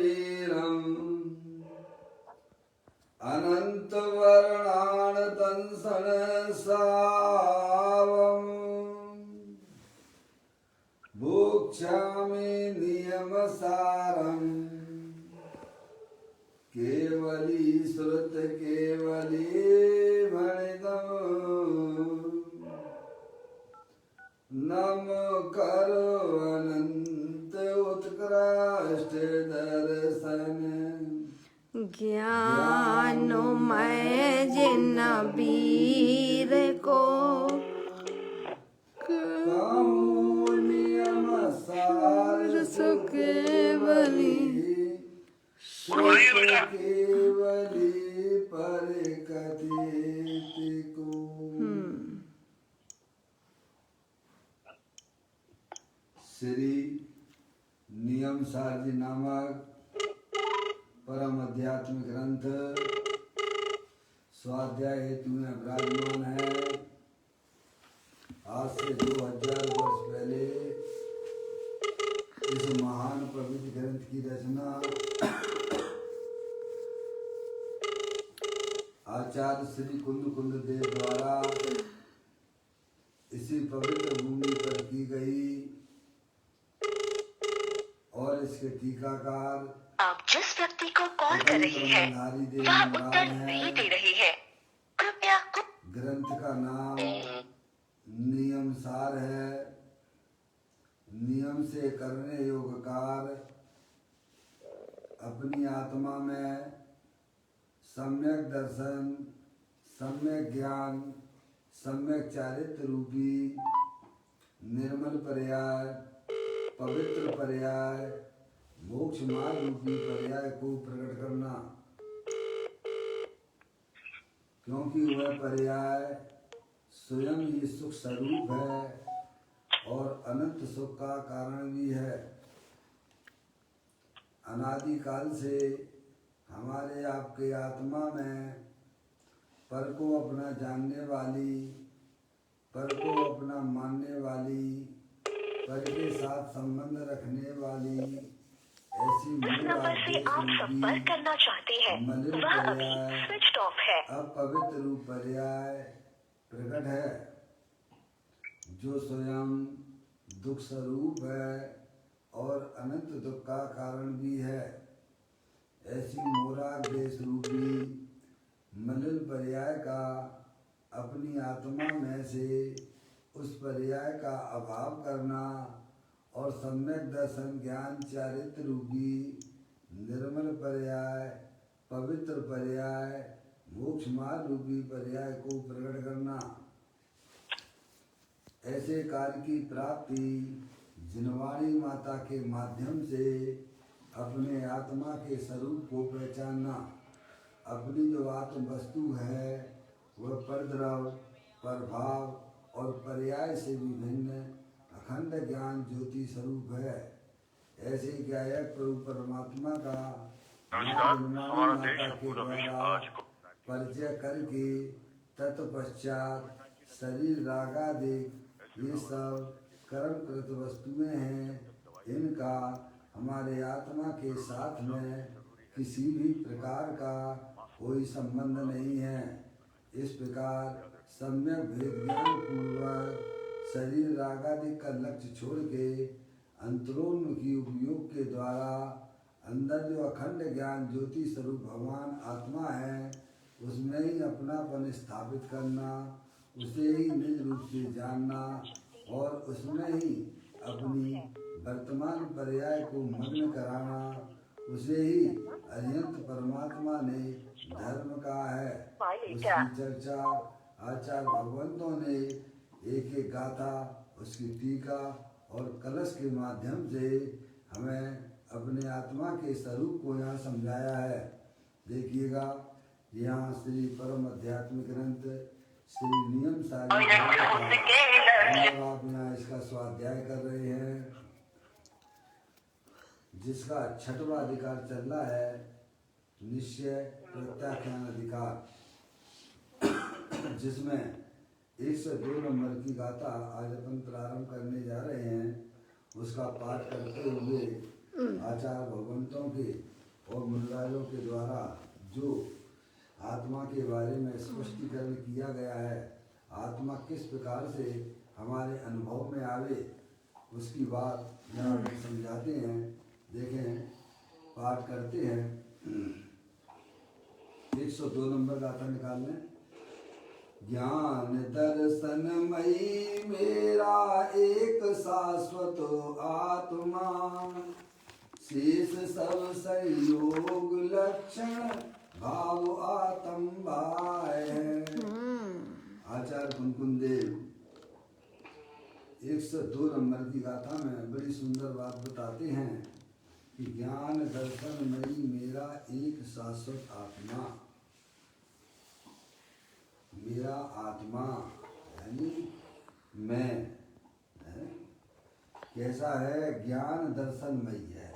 वीरम् अनंत वर्णान तंसन सावम् भोक्ष्यामि नियम सारम् केवली श्रुत केवली भणितम् नम करो अनंत उत्कृष्ट दर्शन ज्ञानमय जिन वीर को कहूँ नियम सार सुख केवली केवली पर कथित को। श्री नियम सार जी नामक परम आध्यात्मिक ग्रंथ स्वाध्याय हेतु में विराजमान है। आज से 2000 वर्ष पहले इस महान पवित्र ग्रंथ की रचना आचार्य श्री कुंद देव द्वारा इसी पवित्र भूमि पर की गई और इसके टीकाकार आप जिस व्यक्ति को कॉल कर रही हैं वह उत्तर नहीं दे रही है, कृपया ग्रंथ का नाम नियम सार है। नियम से करने योग्य कार्य अपनी आत्मा में सम्यक दर्शन, सम्यक ज्ञान, सम्यक चारित्र रूपी निर्मल पर्याय, पवित्र पर्याय, मोक्ष मार्ग रूपी पर्याय को प्रकट करना, क्योंकि वह पर्याय स्वयं ही सुख स्वरूप है और अनंत सुख का कारण भी है। अनादिकाल से हमारे आपके आत्मा में पर को अपना जानने वाली, पर को अपना मानने वाली, पर के साथ संबंध रखने वाली ऐसी जिस नंबर से आप संपर्क करना चाहते हैं वह अभी स्विच ऑफ है। अपवित्र रूप पर्याय प्रकट है जो स्वयं दुख स्वरूप है और अनंत दुख का कारण भी है। ऐसी मोरा देश रूपी मलिन पर्याय का अपनी आत्मा में से उस पर्याय का अभाव करना और सम्यक दर्शन ज्ञान चारित्र रूपी निर्मल पर्याय, पवित्र पर्याय, मोक्ष मार्ग रूपी पर्याय को प्रकट करना। ऐसे कार्य की प्राप्ति जिनवाणी माता के माध्यम से अपने आत्मा के स्वरूप को पहचानना। अपनी जो आत्म वस्तु है वह परद्रव, प्रभाव और पर्याय से विभिन्न अखंड ज्ञान ज्योति स्वरूप है। ऐसे गायक प्रभु परमात्मा का हमारा देश पूरा विश्व आज को परिचय करके तत्पश्चात शरीर रागादिक ये सब कर्मकृत वस्तुएं हैं, इनका हमारे आत्मा के साथ में किसी भी प्रकार का कोई संबंध नहीं है। इस प्रकार सम्यक भेद ज्ञान पूर्वक शरीर रागादि का लक्ष्य छोड़ के अंतरोन्मुखी उपयोग के द्वारा अंदर जो अखंड ज्ञान ज्योति स्वरूप भगवान आत्मा है उसमें ही अपनापन स्थापित करना, उसे ही निज रूप से जानना और उसमें ही अपनी वर्तमान पर्याय को मग्न कराना। उसे ही अरिहंत परमात्मा ने धर्म कहा है। उसकी चर्चा आचार्य भगवंतों ने एक एक गाथा, उसकी टीका और कलश के माध्यम से हमें अपने आत्मा के स्वरूप को यहाँ समझाया है। देखिएगा यहाँ श्री परम आध्यात्मिक ग्रंथ श्री नियम सार आप यहाँ इसका स्वाध्याय कर रहे हैं, जिसका 6वां अधिकार चल रहा है निश्चय प्रत्याख्यान अधिकार, जिसमें 102 नंबर की गाथा आज अपन प्रारंभ करने जा रहे हैं। उसका पाठ करते हुए आचार्य भगवंतों के और मुनिराजों के द्वारा जो आत्मा के बारे में स्पष्टीकरण किया गया है, आत्मा किस प्रकार से हमारे अनुभव में आवे, उसकी बात यहाँ समझाते हैं। देखें, पाठ करते हैं। 102 नंबर गाथा निकाल लें। ज्ञान दर्शनमयी मेरा एक शाश्वत आत्मा, शेष सब संयोग लक्षण भाव आत्म भाय है। आचार्य कुंकुम देव 102 नंबर की गाथा में बड़ी सुंदर बात बताते हैं कि ज्ञान दर्शनमयी मेरा एक शाश्वत आत्मा, मेरा आत्मा यानी मैं है, कैसा है? ज्ञान दर्शनमयी है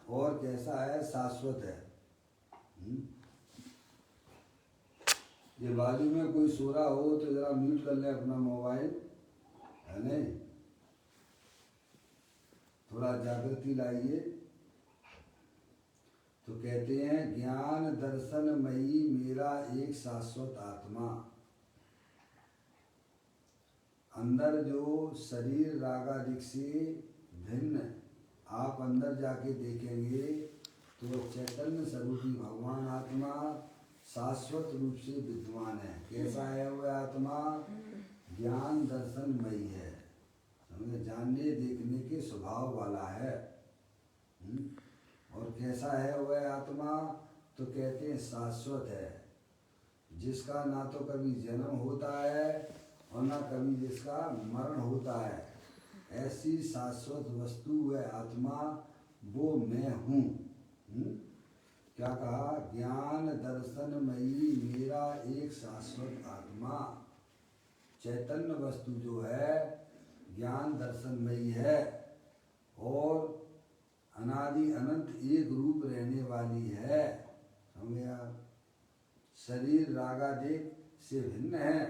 और कैसा है? शाश्वत है। ये बाजू में कोई सो रहा हो तो जरा म्यूट कर ले अपना मोबाइल, है नहीं? थोड़ा जागृति लाइए। तो कहते हैं ज्ञान दर्शनमयी मेरा एक शाश्वत आत्मा, अंदर जो शरीर रागादिक से भिन्न आप अंदर जाके देखेंगे तो चैतन्य स्वरूपी भगवान आत्मा शाश्वत रूप से विद्यमान है। कैसा है वह आत्मा? ज्ञान दर्शनमयी है, समझे? जानने देखने के स्वभाव वाला है। और कैसा है वह आत्मा? तो कहते हैं शाश्वत है, जिसका ना तो कभी जन्म होता है और ना कभी जिसका मरण होता है। ऐसी शाश्वत वस्तु वह आत्मा, वो मैं हूँ। क्या कहा? ज्ञान दर्शनमयी मेरा एक शाश्वत आत्मा, चैतन्य वस्तु जो है ज्ञान दर्शनमयी है और अनादि अनंत एक रूप रहने वाली है। समझे आप? शरीर रागादिक से भिन्न है।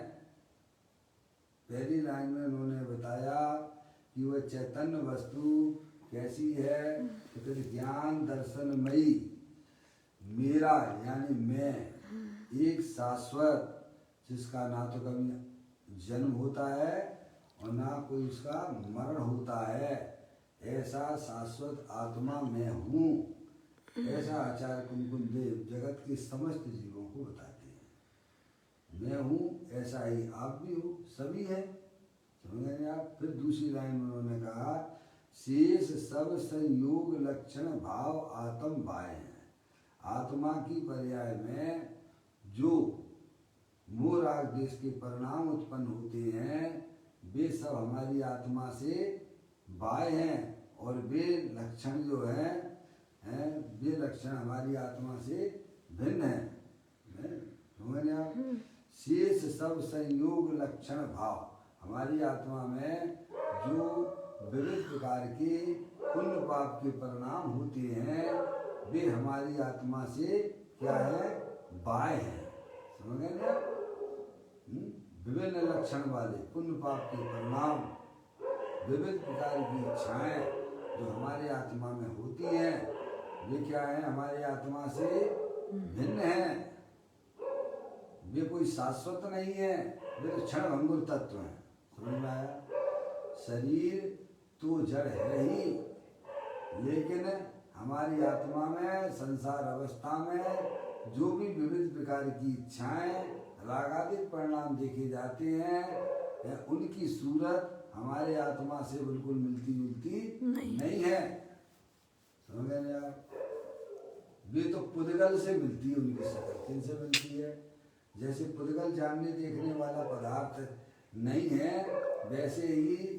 पहली लाइन में उन्होंने बताया कि वह चैतन्य वस्तु कैसी है, तो कहते ज्ञान दर्शनमयी मेरा यानी मैं एक शाश्वत, जिसका ना तो कभी जन्म होता है और ना कोई उसका मरण होता है, ऐसा शाश्वत आत्मा मैं हूँ। ऐसा आचार्य कुंकुम देव जगत के समस्त जीवों को बताते हैं। मैं हूँ, ऐसा ही आप भी हो, सभी है। समझेंगे आप? फिर दूसरी लाइन में उन्होंने कहा शेष सब संयोग लक्षण भाव आत्म भाय है। आत्मा की पर्याय में जो मोह राग देश के परिणाम उत्पन्न होते हैं, वे सब हमारी आत्मा से बाह्य हैं और वे लक्षण जो हैं वे लक्षण हमारी आत्मा से भिन्न हैं। समझे आप? शेष सब संयोग लक्षण भाव, हमारी आत्मा में जो विविध प्रकार के पुण्य पाप के परिणाम होते हैं, वे हमारी आत्मा से क्या है? बाह्य है। समझ गए आप? विभिन्न लक्षण वाले पुण्य पाप के परिणाम, विविध प्रकार की इच्छाएं जो हमारे आत्मा में होती हैं, वे क्या है? हमारी आत्मा से भिन्न हैं। वे कोई शाश्वत नहीं है, वे तो क्षण भंगुर तत्व हैं। समझ में आया? शरीर तो जड़ है ही, लेकिन हमारी आत्मा में संसार अवस्था में जो भी विविध प्रकार की इच्छाएं रागादिक परिणाम देखे जाते हैं, उनकी सूरत हमारे आत्मा से बिल्कुल मिलती जुलती नहीं है। समझ गए आप? वे तो पुद्गल से मिलती है, उनकी शक्ल किनसे मिलती है? जैसे पुद्गल जानने देखने वाला पदार्थ नहीं है, वैसे ही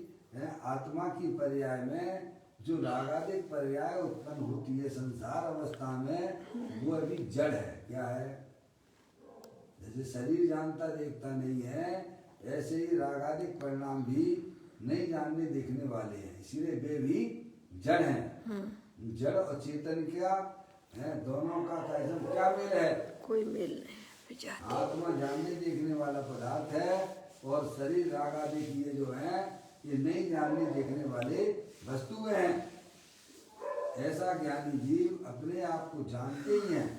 आत्मा की पर्याय में जो रागादिक पर्याय उत्पन्न होती है संसार अवस्था में, वो अभी जड़ है। क्या है? जैसे शरीर जानता देखता नहीं है, ऐसे ही रागादिक परिणाम भी नहीं जानने देखने वाले हैं, इसीलिए वे भी जड़ हैं। जड़ और चेतन क्या है? दोनों का कैसे क्या मेल है? कोई मेल नहीं। आत्मा जानने देखने वाला पदार्थ है और शरीर रागादिक ये जो है ये नहीं जानने देखने वाले वस्तुएं हैं। ऐसा ज्ञानी जीव अपने आप को जानते ही हैं,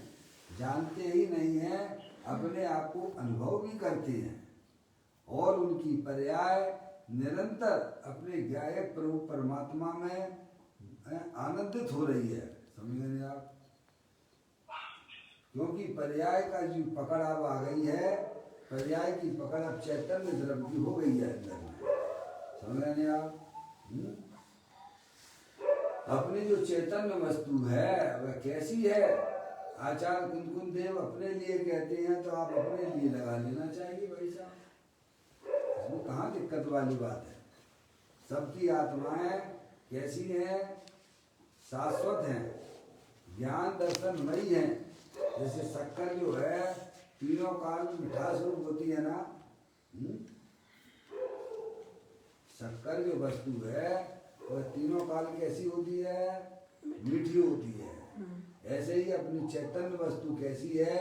जानते ही नहीं हैं, अपने आप को अनुभव भी करते हैं और उनकी पर्याय निरंतर अपने गायक प्रभु परमात्मा में आनंदित हो रही है। समझ गए आप? क्योंकि पर्याय का जो पकड़ अब आ गई है, पर्याय की पकड़ अब चैतन्य द्रव्य की हो गई है अंदर में। समझ रहे हैं आप? अपनी जो चैतन्य वस्तु है वह कैसी है? आचार्य कुंकुम देव अपने लिए कहते हैं तो आप अपने लिए लगा लेना चाहिए भाई साहब, इसमें कहाँ दिक्कत वाली बात है। सबकी आत्माएं कैसी हैं? शाश्वत हैं, ज्ञान दर्शनमयी हैं। जैसे शक्कर जो है तीनों काल में मिठास रूप होती है ना, शक्कर जो वस्तु है वह तीनों काल कैसी होती है? मीठी होती है। ऐसे ही अपनी चैतन्य वस्तु कैसी है?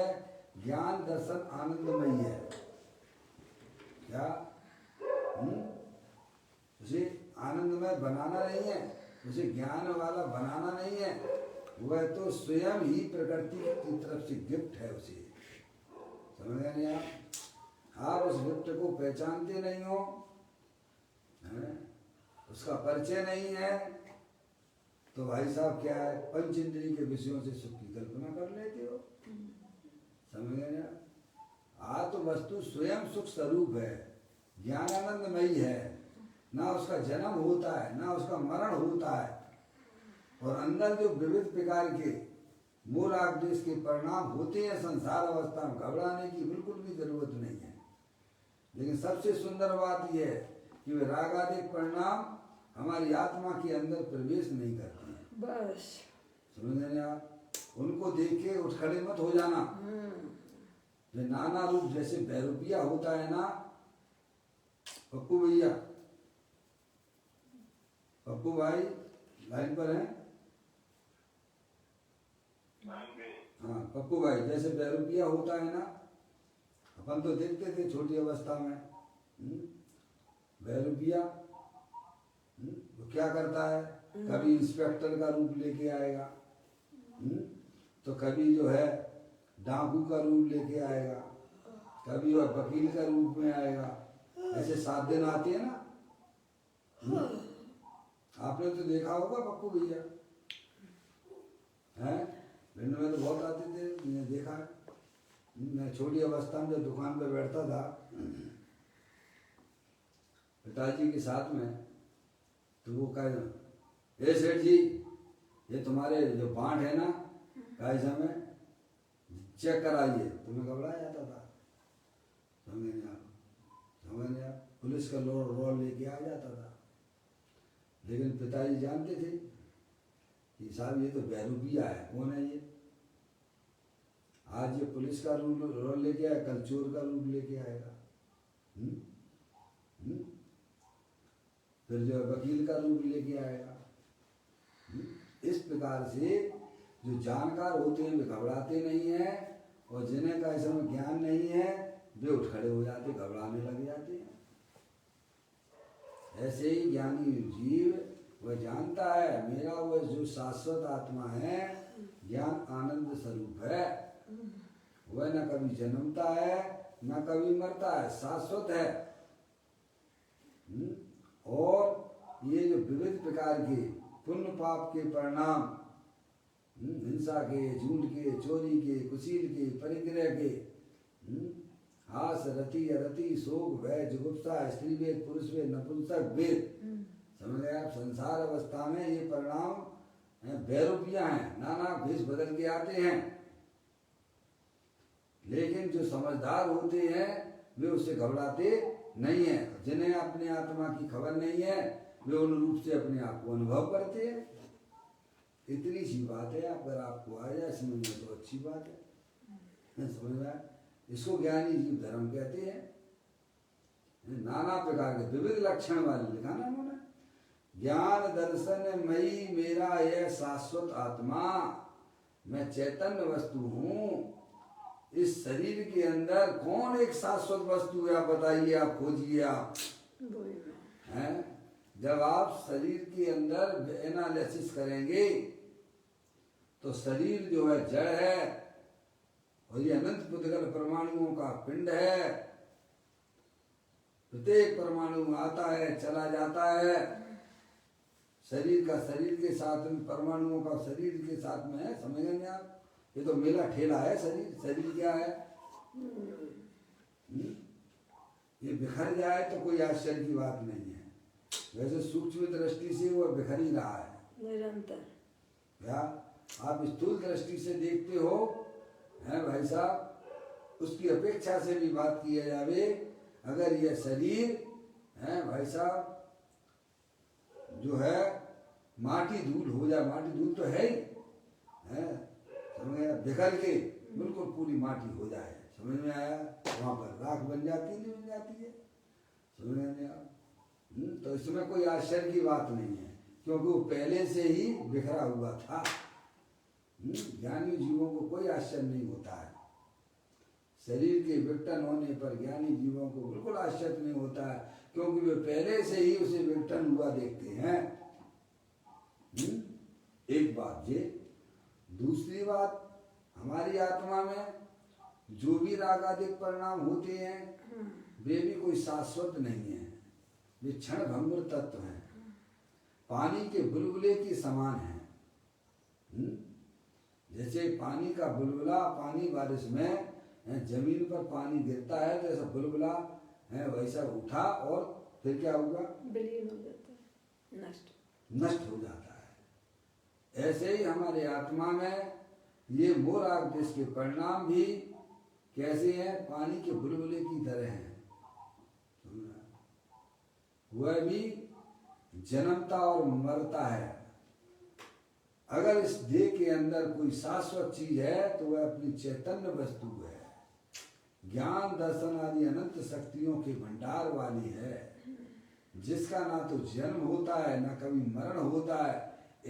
ज्ञान दर्शन आनंदमयी है। क्या उसे आनंदमय बनाना नहीं है, उसे ज्ञान वाला बनाना नहीं है, वह तो स्वयं ही प्रकृति की तरफ से गिफ्ट है उसे। समझ गए नहीं आप? उस गिफ्ट को पहचानते नहीं हो, उसका परिचय नहीं है, तो भाई साहब क्या है, पंच इंद्रिय के विषयों से सुख की कल्पना कर लेते हो। समझ गए ना? आत्म वस्तु स्वयं सुख स्वरूप है, ज्ञानानंदमयी है। ना उसका जन्म होता है, ना उसका मरण होता है, और अंदर जो विविध प्रकार के मूल आदेश के परिणाम होते हैं संसार अवस्था में, घबराने की बिल्कुल भी जरूरत नहीं है। लेकिन सबसे सुंदर बात यह है कि वे रागादिक परिणाम हमारी आत्मा के अंदर प्रवेश नहीं करते हैं। बस समझ रहे आप? उनको देख के उठ खड़े मत हो जाना। जो नाना रूप जैसे बैरूपिया होता है ना, पप्पू भैया, पप्पू भाई लाइन पर हैं? हाँ पप्पू भाई, जैसे बैरूपिया होता है ना, अपन तो देखते थे छोटी अवस्था में, बैरूपिया वो क्या करता है, कभी इंस्पेक्टर का रूप लेके आएगा, तो कभी जो है डाकू का रूप लेके आएगा, कभी वह वकील का रूप में आएगा। ऐसे 7 दिन आते हैं ना। आपने तो देखा होगा पप्पू भैया, हैं? भिंड में तो बहुत आते थे, मैंने देखा है। मैं छोटी अवस्था में जब दुकान पे बैठता था पिताजी के साथ में, तो वो कहे, ए सेठ जी, ये तुम्हारे जो बांट है ना कैसा में चेक कराइए। तो मैं घबरा जाता था। समझ नहीं आप? पुलिस का रोल लेके आ जाता था। लेकिन पिताजी जानते थे कि साहब ये तो बैरूपिया है। कौन है ये? आज ये पुलिस का रोल लेके आया, कल चोर का रूप लेके आएगा, फिर जो वकील का रूप लेके आएगा। इस प्रकार से जो जानकार होते हैं वे घबराते नहीं हैं, और जिन्हें का ऐसा में ज्ञान नहीं है वे उठ खड़े हो जाते, घबराने लग जाते हैं। ऐसे ही ज्ञानी जीव वह जानता है मेरा वह जो शाश्वत आत्मा है, ज्ञान आनंद स्वरूप है, वह न कभी जन्मता है न कभी मरता है, शाश्वत है। और ये जो विविध प्रकार के पुण्य पाप के परिणाम, हिंसा के, झूठ के, चोरी के, कुशील के, परिग्रह के, हास, रति, अरति, शोक, भय, जुगुप्सा, स्त्री वेद, पुरुष वेद, नपुंसक वेद, समझ गए आप? संसार अवस्था में ये परिणाम बैरूपियां हैं, नाना भेष बदल के आते हैं। लेकिन जो समझदार होते हैं वे उससे घबराते नहीं है। जिन्हें अपने आत्मा की खबर नहीं है वे उन रूप से अपने आप को अनुभव करते हैं। इतनी सी बात है, अगर आपको आ जाए समझ में तो अच्छी बात है। समझ में? इसको ज्ञानी जीव धर्म कहते हैं। नाना प्रकार के विविध लक्षण वाले लिखा ना उन्होंने। ज्ञान दर्शन मई मेरा यह शाश्वत आत्मा, मैं चैतन्य वस्तु हूँ। इस शरीर के अंदर कौन एक शाश्वत वस्तु है? आप बताइए, आप खोजिए। आप हैं, जब आप शरीर के अंदर एनालिसिस करेंगे तो शरीर जो है जड़ है और ये अनंत पुद्गल परमाणुओं का पिंड है। प्रत्येक परमाणु आता है चला जाता है। शरीर का शरीर के साथ में, परमाणुओं का शरीर के साथ में है। समझ गए आप? ये तो मेला ठेला है। शरीर शरीर क्या है? ये बिखर जाए तो कोई आश्चर्य की बात नहीं है। वैसे सूक्ष्म दृष्टि से वो बिखर ही रहा है निरंतर। क्या आप स्थूल दृष्टि से देखते हो हैं भाई साहब? उसकी अपेक्षा से भी बात किया जावे, अगर यह शरीर है भाई साहब जो है माटी धूल हो जाए, माटी धूल तो है ही है, समझ गया? बिखर के बिल्कुल पूरी माटी हो जाए, समझ में आया? वहां पर राख बन जाती नहीं बन जाती है, समझ में आया? तो इसमें कोई आश्चर्य की बात नहीं है, क्योंकि वो पहले से ही बिखरा हुआ था। ज्ञानी जीवों को कोई आश्चर्य नहीं होता है। शरीर के विघटन होने पर ज्ञानी जीवों को बिल्कुल आश्चर्य नहीं होता है, क्योंकि वे पहले से ही उसे विघटन हुआ देखते हैं। एक बात ये। दूसरी बात, हमारी आत्मा में जो भी राग आदि परिणाम होते हैं वे भी कोई शाश्वत नहीं है, वे क्षण भंगुर तत्व हैं, पानी के बुलबुले के समान हैं। जैसे पानी का बुलबुला, पानी बारिश में जमीन पर पानी गिरता है तो ऐसा बुलबुला है वैसा उठा और फिर क्या हुआ? विलीन हो जाता है, नष्ट हो जाता है। ऐसे ही हमारे आत्मा में ये मोह राग द्वेष के परिणाम भी कैसे हैं? पानी के बुलबुले की तरह हैं। वह भी जन्मता और मरता है। अगर इस देह के अंदर कोई शाश्वत चीज है तो वह अपनी चैतन्य वस्तु है, ज्ञान दर्शन आदि अनंत शक्तियों के भंडार वाली है, जिसका ना तो जन्म होता है ना कभी मरण होता है।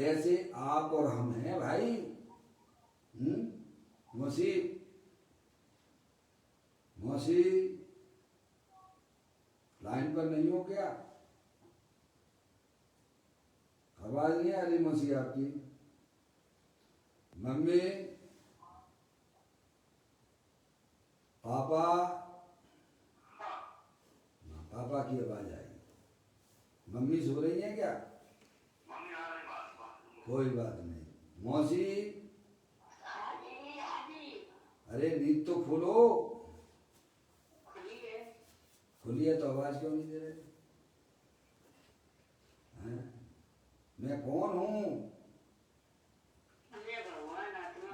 ऐसे आप और हम हैं भाई। मौसी मौसी लाइन पर नहीं हो क्या? आवाज नहीं आ रही मौसी आपकी? मम्मी, पापा, पापा की आवाज आई। मम्मी सो रही है क्या? कोई बात नहीं। मौसी, अरे नींद तो खोलो। खुली है तो आवाज क्यों नहीं दे रहे? मैं कौन हूँ?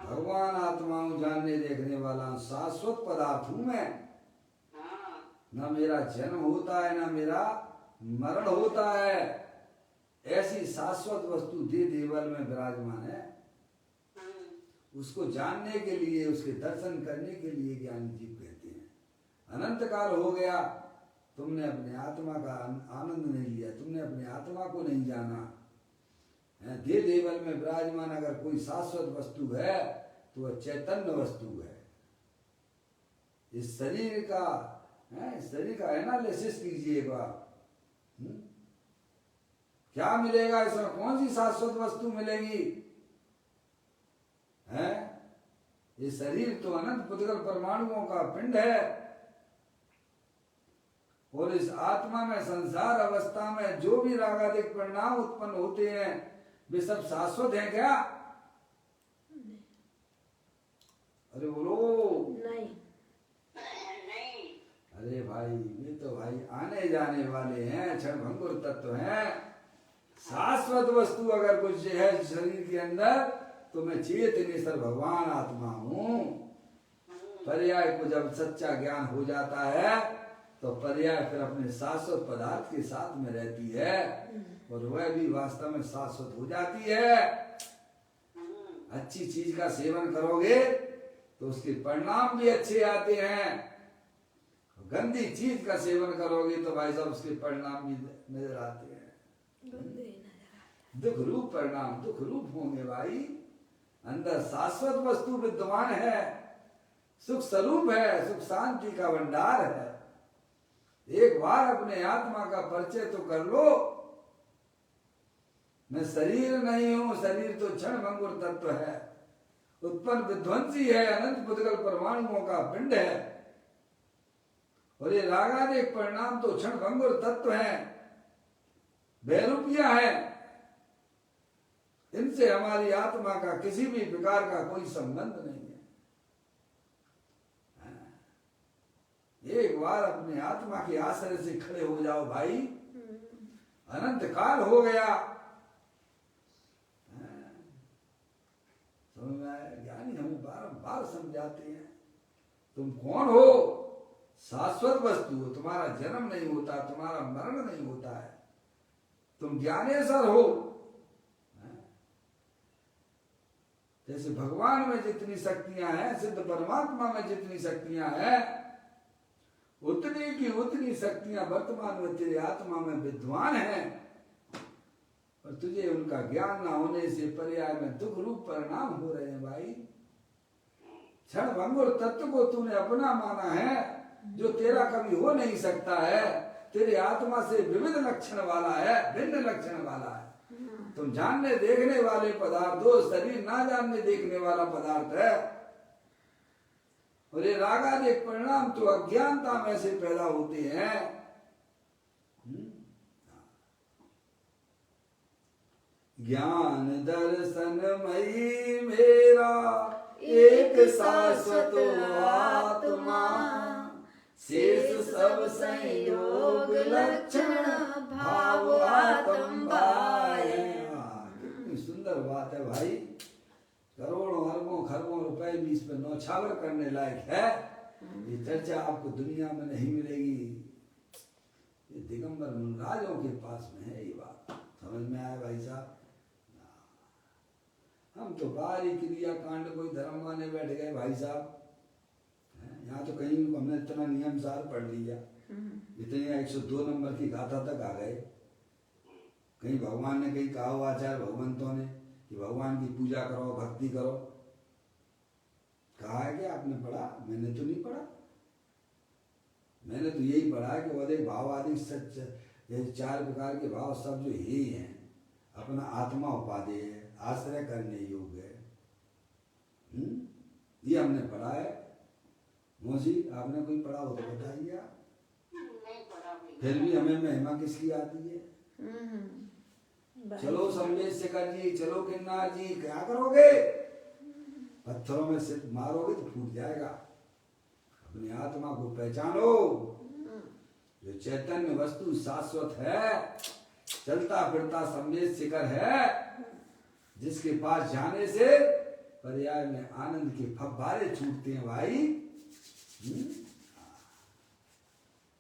भगवान आत्मा हूँ, जानने देखने वाला शाश्वत पदार्थ हूँ मैं। ना मेरा जन्म होता है ना मेरा मरण होता है। ऐसी शाश्वत वस्तु दे देवल में विराजमान है। उसको जानने के लिए, उसके दर्शन करने के लिए ज्ञानी जीव कहते हैं। अनंत काल हो गया, तुमने अपने आत्मा का आनंद नहीं लिया, तुमने अपने आत्मा को नहीं जाना। दे देवल में विराजमान अगर कोई शाश्वत वस्तु है तो वह चैतन्य वस्तु है। इस शरीर का एनालिसिस कीजिएगा। क्या मिलेगा इसमें? कौन सी शाश्वत वस्तु मिलेगी? है ये शरीर तो अनंत पुद्गल परमाणुओं का पिंड है, और इस आत्मा में संसार अवस्था में जो भी रागादिक परिणाम उत्पन्न होते हैं वे सब शाश्वत हैं क्या? अरे बोलो नहीं। अरे भाई, ये तो भाई आने जाने वाले हैं, क्षण भंगुर तत्व हैं। शाश्वत वस्तु अगर कुछ है शरीर के अंदर तो मैं चेतनेश्वर भगवान आत्मा हूँ। पर्याय को जब सच्चा ज्ञान हो जाता है तो पर्याय फिर अपने शाश्वत पदार्थ के साथ में रहती है, और वह भी वास्तव में शाश्वत हो जाती है। अच्छी चीज का सेवन करोगे तो उसके परिणाम भी अच्छे आते हैं। गंदी चीज का सेवन करोगे तो भाई साहब उसके परिणाम भी नजर आते हैं। दुख रूप परिणाम दुख रूप होंगे भाई। अंदर शाश्वत वस्तु विद्यमान है, सुख स्वरूप है, सुख शांति का भंडार है। एक बार अपने आत्मा का परिचय तो कर लो। मैं शरीर नहीं हूं, शरीर तो क्षण भंगुर तत्व है। उत्पन्न विध्वंसी है, अनंत पुद्गल परमाणुओं का पिंड है। और ये रागादिक परिणाम तो क्षण भंगुर तत्व है, बेरूपियां हैं। इनसे हमारी आत्मा का किसी भी प्रकार का कोई संबंध नहीं है। एक बार अपने आत्मा के आश्रय से खड़े हो जाओ भाई, अनंत काल हो गया। समझ में आया? ज्ञानी हमें बारंबार समझाते हैं, तुम कौन हो? शाश्वत वस्तु हो, तुम्हारा जन्म नहीं होता, तुम्हारा मरण नहीं होता है, तुम ज्ञानेश्वर हो। जैसे भगवान में जितनी शक्तियां हैं, सिद्ध परमात्मा में जितनी शक्तियां हैं, उतनी की उतनी शक्तियां वर्तमान में तेरे आत्मा में विद्वान हैं। और तुझे उनका ज्ञान ना होने से पर्याय में दुख रूप परिणाम हो रहे हैं भाई। क्षण भंगुर तत्व को तूने अपना माना है, जो तेरा कभी हो नहीं सकता है। तेरे आत्मा से विविध लक्षण वाला है, भिन्न लक्षण वाला है। तुम जानने देखने वाले पदार्थ हो, शरीर ना जानने देखने वाला पदार्थ है। और ये रागादिक परिणाम तो अज्ञानता में से पैदा होते हैं। ज्ञान दर्शनमयी मेरा एक शाश्वत आत्मा, शेष सब संयोग लक्षण भाव आत्मबाय। कितनी सुंदर बात है भाई। करोड़ों अरबों खरबों रुपए भी इस पर नौछावर करने लायक है। ये चर्चा आपको दुनिया में नहीं मिलेगी। ये दिगंबर मुनराजों के पास में है ये बात। समझ में आया भाई साहब? हम तो बाहरी क्रिया कांड कोई धर्म माने बैठ गए भाई साहब। यहाँ तो कहीं हमने इतना नियम सार पढ़ लिया, इतने 102 नंबर की गाथा तक आ गए। कहीं भगवान ने कहीं कहा आचार्य भगवंतों ने कि भगवान की पूजा करो, भक्ति करो। कहा है कि आपने पढ़ा? मैंने तो नहीं पढ़ा। मैंने तो यही पढ़ा है कि अधिक भाव आदि सच, ये 4 प्रकार के भाव सब जो यही हैं। अपना आत्मा उपादेय है, आश्रय करने योग्य है। ये हमने पढ़ा है। मौसी आपने कोई पढ़ा हो तो बताइए आप। फिर भी हमें महिमा किसकी आती है? चलो सम्मेद शेखर जी, चलो किन्नार जी, क्या करोगे? पत्थरों में सिर मारोगे तो फूट जाएगा। अपनी आत्मा को पहचानो, जो चैतन्य वस्तु शाश्वत है, चलता फिरता सम्मेद शेखर है, जिसके पास जाने से पर्याय में आनंद के फव्वारे छूटते हैं भाई।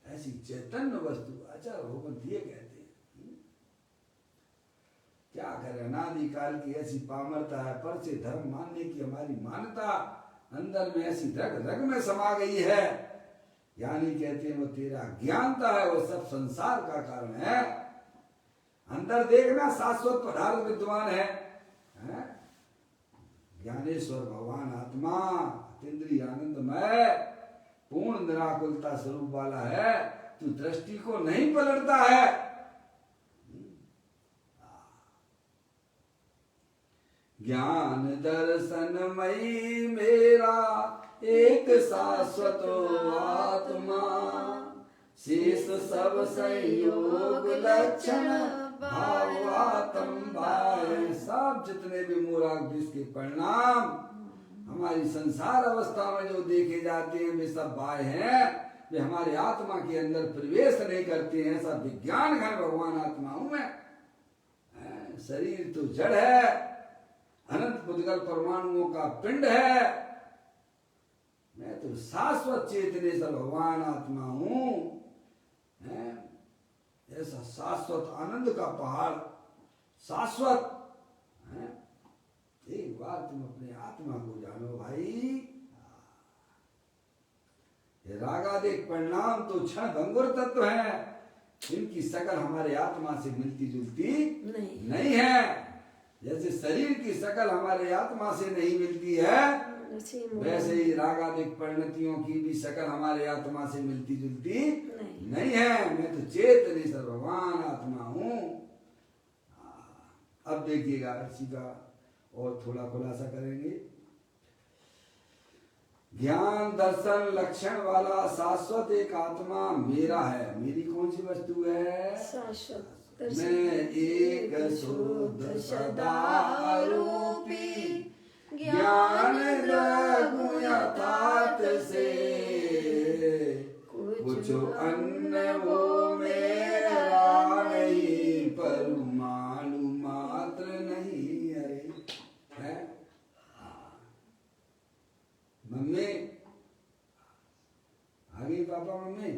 ऐसी चैतन्य वस्तु आचार्य भगवंत ये कहते हैं। क्या करें, अनादिकाल की ऐसी पामरता है, पर से धर्म मानने की हमारी मान्यता अंदर में ऐसी रग रग में समा गई है। यानी कहते हैं वो तेरा ज्ञानता है, वो सब संसार का कारण है। अंदर देखना शाश्वत पदार्थ विद्वान है। ज्ञानेश्वर भगवान आत्मा अतीन्द्रिय आनंदमय पूर्ण निराकुलता स्वरूप वाला है। तू दृष्टि को नहीं पलटता है। ज्ञान दर्शनमयी मेरा एक शाश्वत आत्मा, शेष सब संयोग लक्षण भाव आत्मबाय। सब जितने भी मूर्ख जिसके परिणाम हमारी संसार अवस्था में जो देखे जाते हैं, वे सब बाह्य हैं। वे हमारे आत्मा के अंदर प्रवेश नहीं करते हैं। सब विज्ञान है भगवान आत्माओं में। शरीर तो जड़ है, अनंत पुद्गल परमाणुओं का पिंड है। मैं तो शाश्वत चेतनेश्वर भगवान आत्मा हूं। ऐसा शाश्वत आनंद का पहाड़ शाश्वत। एक बार तुम अपने आत्मा को जानो भाई। ये रागादिक परिणाम तो क्षण भंगुर तत्व है। इनकी शकल हमारे आत्मा से मिलती जुलती नहीं है। जैसे शरीर की शकल हमारे आत्मा से नहीं मिलती है, वैसे ही रागादिक परिणतियों की भी शकल हमारे आत्मा से मिलती जुलती नहीं है। मैं तो चेतनेश्वर भगवान आत्मा हूं। अब देखिएगा इसी का और थोड़ा खुलासा करेंगे। ज्ञान दर्शन लक्षण वाला शाश्वत एक आत्मा मेरा है। मेरी कौन सी वस्तु है? शाश्वत मैं एक शुद्ध सदा रूपी ज्ञान रघु यथार्थ से, कुछ अन्य वो मेरा नहीं, परमाणु मात्र नहीं। अरे है मम्मी आ गई पापा मम्मी।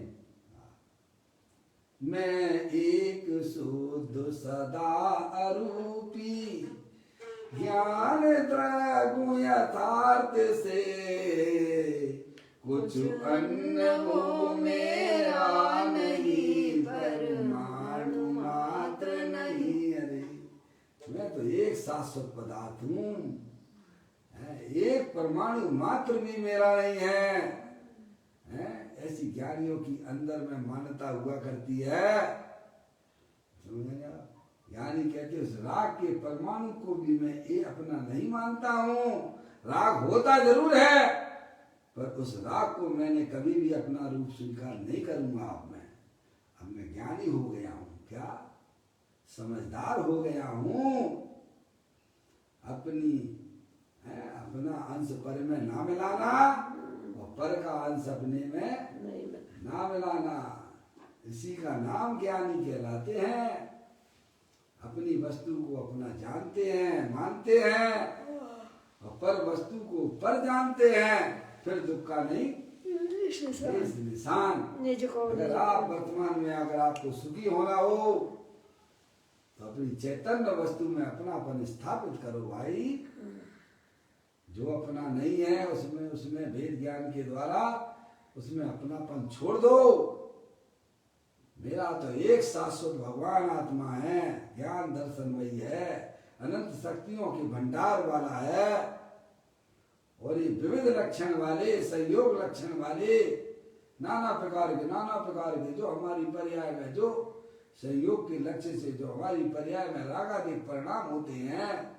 मैं एक शुद्ध सदा अरूपी ज्ञान द्रगु यथार्थ से, कुछ अन्य वो मेरा नहीं, परमाणु मात्र नहीं। अरे मैं तो एक शाश्वत पदार्थ हूँ, एक परमाणु मात्र भी मेरा नहीं है। ऐसी ज्ञानियों की अंदर में मान्यता हुआ करती है। समझ आप? ज्ञानी कहते उस राग के परमाणु को भी मैं ये अपना नहीं मानता हूँ। राग होता जरूर है, पर उस राग को मैंने कभी भी अपना रूप स्वीकार नहीं करूंगा। अब मैं ज्ञानी हो गया हूँ, क्या समझदार हो गया हूँ। अपना अंश पर में ना मिलाना और पर का अंश अपने में ना मिलाना, इसी का नाम ज्ञानी कहलाते हैं। अपनी वस्तु को अपना जानते हैं, मानते हैं, और पर वस्तु को पर जानते हैं, फिर दुख का नहीं निशान। अगर आप वर्तमान में अगर आपको सुखी होना हो तो अपनी चैतन्य वस्तु में अपनापन स्थापित करो भाई। जो अपना नहीं है उसमें भेद ज्ञान के द्वारा उसमें अपनापन छोड़ दो। मेरा तो एक शाश्वत भगवान आत्मा है, ज्ञान दर्शन वही है, अनंत शक्तियों के भंडार वाला है। और ये विविध लक्षण वाले, संयोग लक्षण वाले, नाना प्रकार के जो हमारी पर्याय में, जो संयोग के लक्ष्य से जो हमारी पर्याय में रागादिक परिणाम होते हैं,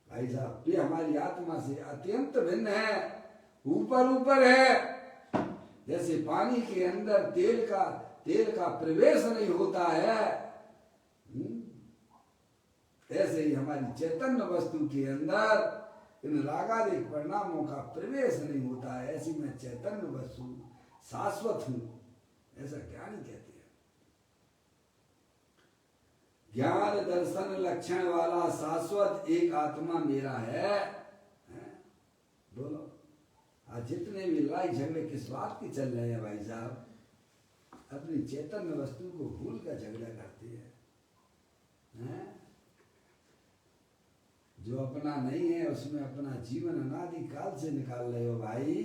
भाई साहब ये हमारी आत्मा से अत्यंत भिन्न है, ऊपर है। जैसे पानी के अंदर तेल का प्रवेश नहीं होता है, ऐसे ही हमारी चैतन्य वस्तु के अंदर इन रागादिक परिणामों का प्रवेश नहीं होता है। ऐसी मैं चैतन्य वस्तु शाश्वत हूं, ऐसा ज्ञानी कहते हैं। ज्ञान दर्शन लक्षण वाला शाश्वत एक आत्मा मेरा है। बोलो आज जितने भी लड़ाई झगड़े किस बात की चल रहे हैं भाई साहब, अपनी चैतन्य वस्तु को भूल कर झगड़ा करते हैं। जो अपना नहीं है उसमें अपना जीवन अनादि काल से निकाल रहे हो भाई।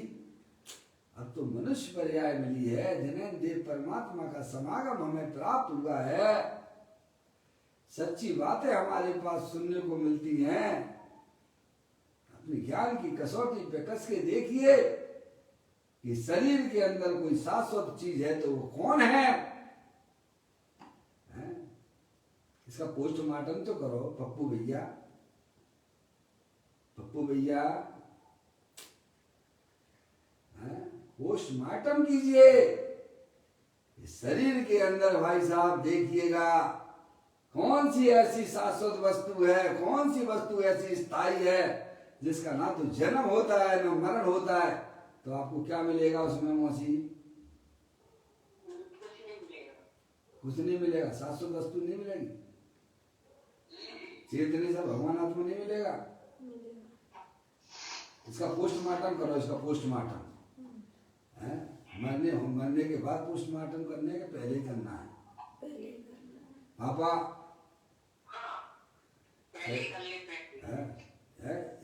अब तो मनुष्य पर्याय मिली है, जिन्हें देव परमात्मा का समागम हमें प्राप्त हुआ है, सच्ची बातें हमारे पास सुनने को मिलती हैं। अपने ज्ञान की कसौटी पे कस के देखिए कि शरीर के अंदर कोई शाश्वत चीज है तो वो कौन है? इसका पोस्टमार्टम तो करो पप्पू भैया, पोस्टमार्टम कीजिए। शरीर के अंदर भाई साहब देखिएगा कौन सी ऐसी शाश्वत वस्तु है, कौन सी वस्तु ऐसी स्थायी है जिसका ना तो जन्म होता है ना मरण होता है। तो आपको क्या मिलेगा उसमें मौसी? कुछ नहीं मिलेगा, शाश्वत वस्तु नहीं मिलेगी। चेतने से भगवान आत्मा नहीं मिलेगा। इसका पोस्टमार्टम करो, इसका पोस्टमार्टम मरने के बाद पोस्टमार्टम करने के पहले करना है पापा।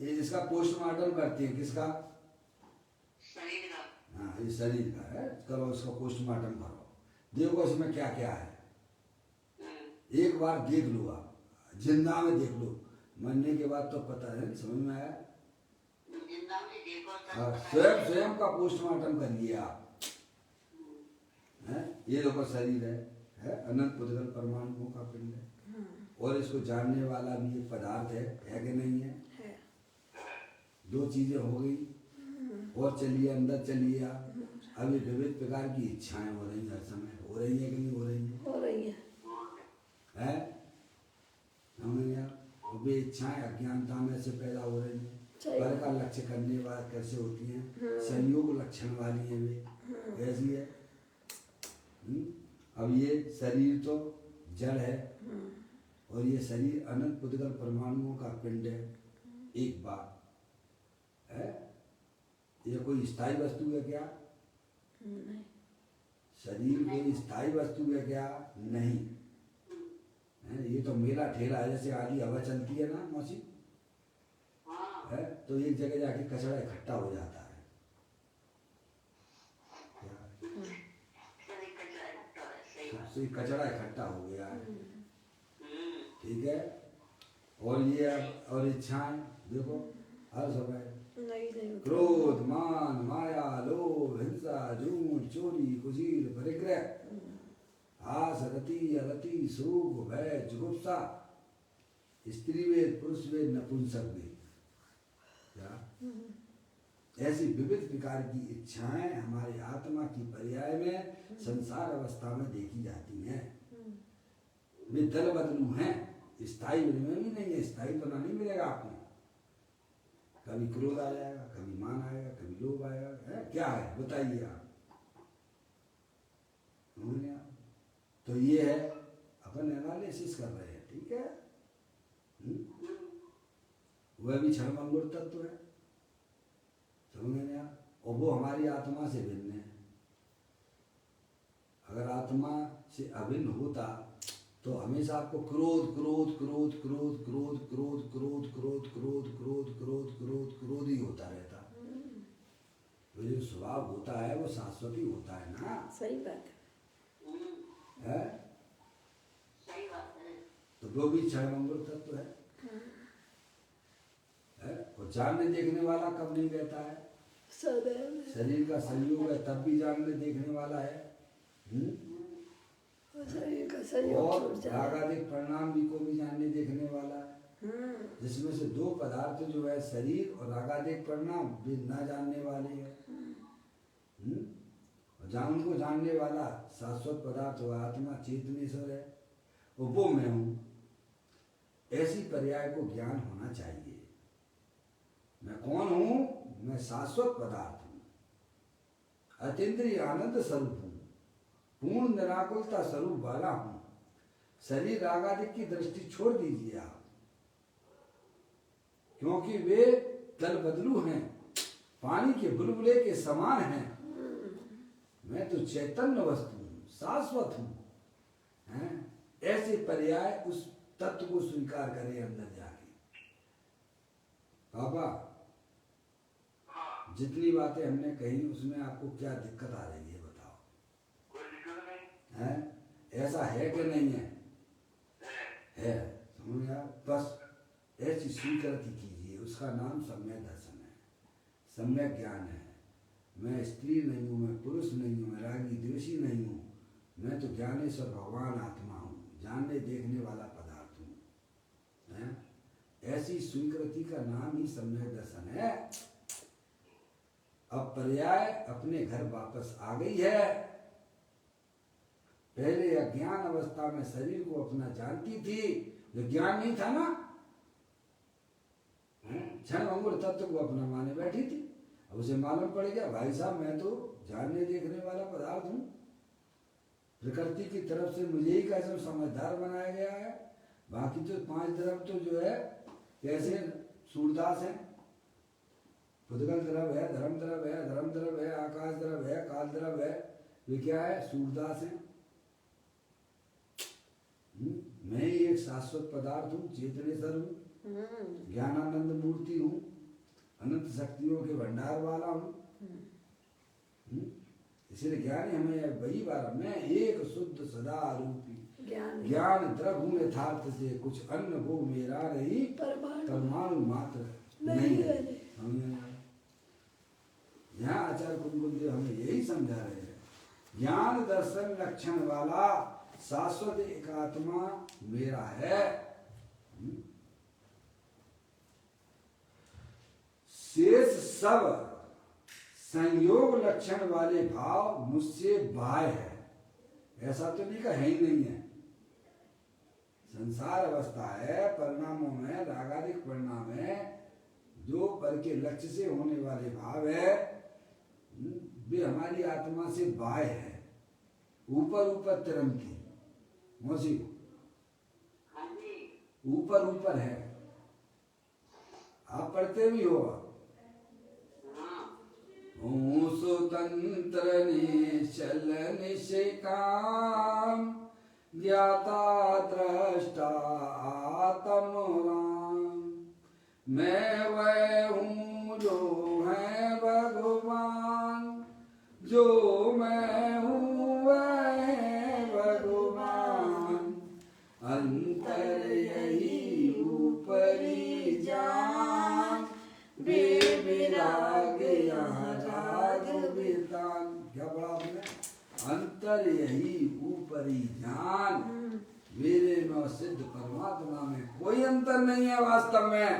ये इसका पोस्टमार्टम करती है किसका? शरीर का। हाँ ये शरीर का है, करो इसका पोस्टमार्टम करो, देखो इसमें क्या क्या है। एक बार देख लो, आप जिंदा में देख लो, मरने के बाद तो पता है। समझ में आया? स्वयं का पोस्टमार्टम करिए आप। ये देखो शरीर है अनंत पुद्गल परमाणुओं का पिंड है, और इसको जानने वाला भी एक पदार्थ है कि नहीं है? दो चीजें हो गई। और चलिए अंदर चलिए आप। अभी विविध प्रकार की इच्छाएं हो रही हैं, हर समय हो रही है कि नहीं हो रही है? हो रही है। है समझ आप? और वे इच्छाएं अज्ञानता में से पैदा हो रही हैं। सही पर बात। का लक्ष्य करने वाला कैसे होती हैं? संयोग लक्षण वाली है वे। कैसी है? अब ये शरीर तो जड़ है और ये शरीर अनंत पुद्गल परमाणुओं का पिंड है। एक बात है, ये कोई स्थायी वस्तु है क्या? नहीं। शरीर कोई स्थायी वस्तु है क्या? नहीं है। ये तो मेला ठेला है, जैसे आधी हवा चलती है ना मौसी, है तो एक जगह जाके कचरा इकट्ठा हो जाता है। सबसे कचरा इकट्ठा हो गया है, ठीक है। और ये और इच्छाएं देखो हर समय नहीं क्रोध, मान, माया, लोभ, हिंसा, झूठ, चोरी, कुजीर, परिग्रह, आस, रति, अरति, शोक, भय, जुगुप्सा, स्त्री वेद, पुरुष वेद, नपुंसक वेद, क्या ऐसी विविध प्रकार की इच्छाएं हमारी आत्मा की पर्याय में संसार अवस्था में देखी जाती हैं। वे दल बदलू हैं, स्थायी में भी नहीं है। स्थायी तो नहीं मिलेगा आपको। कभी क्रोध आ जाएगा, कभी मान आएगा, कभी लोभ आएगा, है क्या है बताइए आप। तो ये है अपन एनालिसिस कर रहे हैं, ठीक है। वह भी क्षणभंगुर तत्व है, समझे आप। और वो हमारी आत्मा से भिन्न है। अगर आत्मा से अभिन्न होता तो हमेशा आपको क्रोध क्रोध क्रोध क्रोध क्रोध क्रोध क्रोध क्रोध क्रोध क्रोध क्रोध क्रोध क्रोध ही होता रहता। वो जो स्वभाव होता है वो शाश्वत ही होता है ना। सही बात है, सही बात है। तो वो भी क्षणभंगुर तत्व है। और जानने देखने वाला कब नहीं रहता है? सदैव। शरीर का संयोग है तब भी जानने देखने वाला है। शरीर का संयोग और छूट जाए। रागादिक परिणाम भी को भी जानने देखने वाला है, जिसमें से दो पदार्थ जो है शरीर और रागादिक परिणाम भी न जानने वाले हैं। और उनको जानने वाला शाश्वत पदार्थ हुआ आत्मा चेतनेश्वर है, और वो मैं हूँ। ऐसी पर्याय को ज्ञान होना चाहिए। मैं कौन हूँ? मैं शाश्वत पदार्थ हूँ, अतीन्द्रिय आनंद स्वरूप हूँ, पूर्ण निराकुलता स्वरूप वाला हूँ। शरीर रागादिक की दृष्टि छोड़ दीजिए आप, क्योंकि वे दल बदलू हैं, पानी के बुलबुले के समान हैं। मैं तो चैतन्य वस्तु हूँ, शाश्वत हूँ। ऐसे पर्याय उस तत्व को स्वीकार करें अंदर जाके। पापा जितनी बातें हमने कही उसमें आपको क्या दिक्कत आ रही है बताओ? कोई दिक्कत नहीं है? ऐसा है कि नहीं है? है, समझ आप। बस ऐसी स्वीकृति कीजिए, उसका नाम सम्यक दर्शन है, सम्यक ज्ञान है। मैं स्त्री नहीं हूँ, मैं पुरुष नहीं हूँ, मैं रागी द्वेषी नहीं हूँ। मैं तो ज्ञानेश्वर भगवान आत्मा हूँ, जानने देखने वाला पदार्थ हूँ। ऐसी स्वीकृति का नाम ही सम्यक दर्शन है। अब पर्याय अपने घर वापस आ गई है। पहले अज्ञान अवस्था में शरीर को अपना जानती थी, जो ज्ञान नहीं था ना, क्षणभंगुर तत्व को अपना माने बैठी थी। अब उसे मालूम पड़ गया भाई साहब मैं तो जानने देखने वाला पदार्थ हूँ। प्रकृति की तरफ से मुझे ही कैसे समझदार बनाया गया है। बाकी तो पांच तरफ तो जो है कैसे सूरदास हैं। पुद्गल तरफ है, धर्म तरफ है, धर्म तरफ है, आकाश तरफ है, काल तरफ है। वे क्या है? सूरदास हैं। मैं ही एक शाश्वत पदार्थ हूँ, चेतनेश्वर हूँ, ज्ञानानंद मूर्ति हूँ, अनंत शक्तियों के भंडार वाला हूँ। इसलिए ज्ञान हमें वही बार, मैं एक शुद्ध सदा रूपी ज्ञान द्रव्य यथार्थ से कुछ अन्न वो मेरा नहीं, परमाणु मात्र नहीं है। यहाँ आचार्य कुंभल देव हमें यही समझा रहे हैं। ज्ञान दर्शन लक्षण वाला शाश्वत एक आत्मा मेरा है। शेष सब संयोग लक्षण वाले भाव मुझसे बाह्य है, ऐसा तो लिखा है ही नहीं है। संसार अवस्था है, परिणामों में रागादिक परिणाम है, जो पर के लक्ष्य से होने वाले भाव है वे हमारी आत्मा से बाह्य है, ऊपर ऊपर तिरंगी मौसी ऊपर ऊपर है। आप पढ़ते भी हो स्वतंत्र निश्चल निष्काम ज्ञाता दृष्टा आत्म राम, मैं वह हूँ जो है भगवान, जो मैं हूँ वह है भगवान, अंतर यही ऊपरी जान, बेविराग यहाँ राग वितान। क्या पढ़ा आपने? अंतर यही ऊपरी जान, मेरे में सिद्ध परमात्मा में कोई अंतर नहीं है वास्तव में।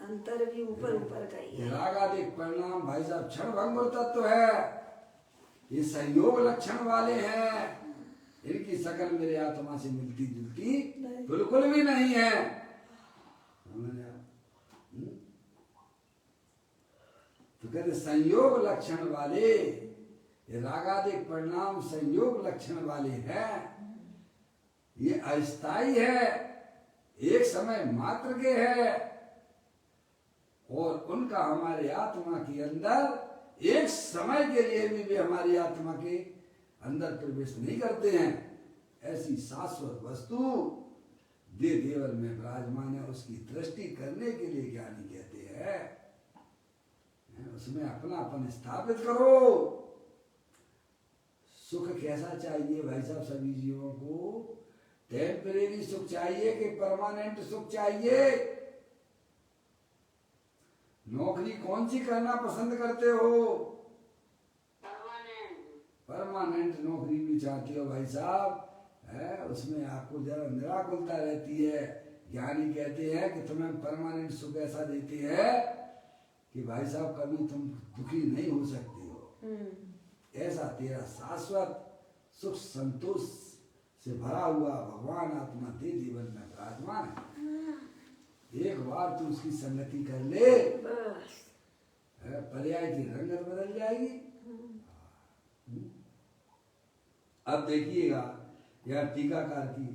अंतर भी ऊपर ऊपर का ही है। रागादिक परिणाम भाई साहब क्षण भंगुर तत्व है, ये संयोग लक्षण वाले हैं, इनकी शकल मेरे आत्मा से मिलती जुलती बिल्कुल भी नहीं है। तो कहते संयोग लक्षण वाले, ये रागादिक परिणाम संयोग लक्षण वाले हैं, ये अस्थाई है, एक समय मात्र के है, और उनका हमारे आत्मा के अंदर एक समय के लिए भी वे हमारी आत्मा के अंदर प्रवेश नहीं करते हैं। ऐसी शाश्वत वस्तु देह देवल में विराजमान है, उसकी दृष्टि करने के लिए ज्ञानी कहते हैं, उसमें अपनापन स्थापित करो। सुख कैसा चाहिए भाई साहब सभी जीवों को? टेम्परेरी सुख चाहिए कि परमानेंट सुख चाहिए? नौकरी कौन सी करना पसंद करते हो? परमानेंट नौकरी भी चाहते हो भाई साहब, है उसमें आपको जरा निराकुलता रहती है। ज्ञानी कहते हैं कि तुम्हें परमानेंट सुख ऐसा देते हैं कि भाई साहब कभी तुम दुखी नहीं हो सकते हो। ऐसा तेरा शाश्वत सुख संतोष से भरा हुआ भगवान आत्मा दे जीवन में विराजमान है। एक बार तू उसकी संगति कर ले, पर्याय की रंगत बदल जाएगी। अब देखिएगा यह टीकाकार की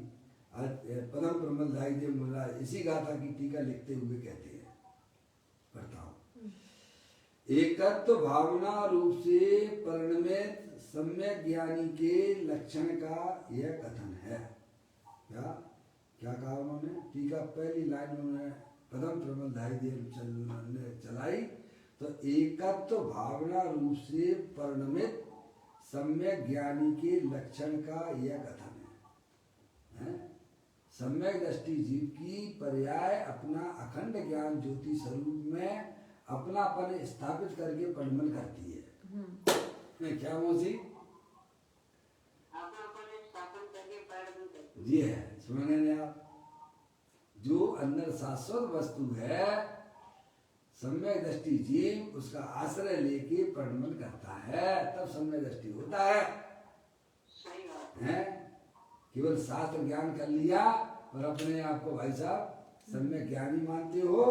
पदम प्रमलदाई देव मुल्ला इसी गाथा की टीका लिखते हुए कहते हैं, पढ़ता हूं। एकत्व भावना रूप से परिणमित सम्यक ज्ञानी के लक्षण का यह कथन है। क्या क्या कहा उन्होंने? टीका पहली लाइन उन्होंने पदम प्रमलदाई देव ने चलाई तो एकत्व भावना रूप से परिणमित सम्यक ज्ञानी के लक्षण का यह कथन है। सम्यक दृष्टि जीव की पर्याय अपना अखंड ज्ञान ज्योति स्वरूप में अपनापन स्थापित करके परिमल करती है। क्या मौसी जी है, सुनेंगे आप? जो अंदर शाश्वत वस्तु है सम्यक दृष्टि जीव उसका आश्रय लेके परिमल करता है, तब सम्यक दृष्टि होता है। केवल शास्त्र ज्ञान कर लिया और अपने आप को भाई साहब सम्यक ज्ञानी मानते हो,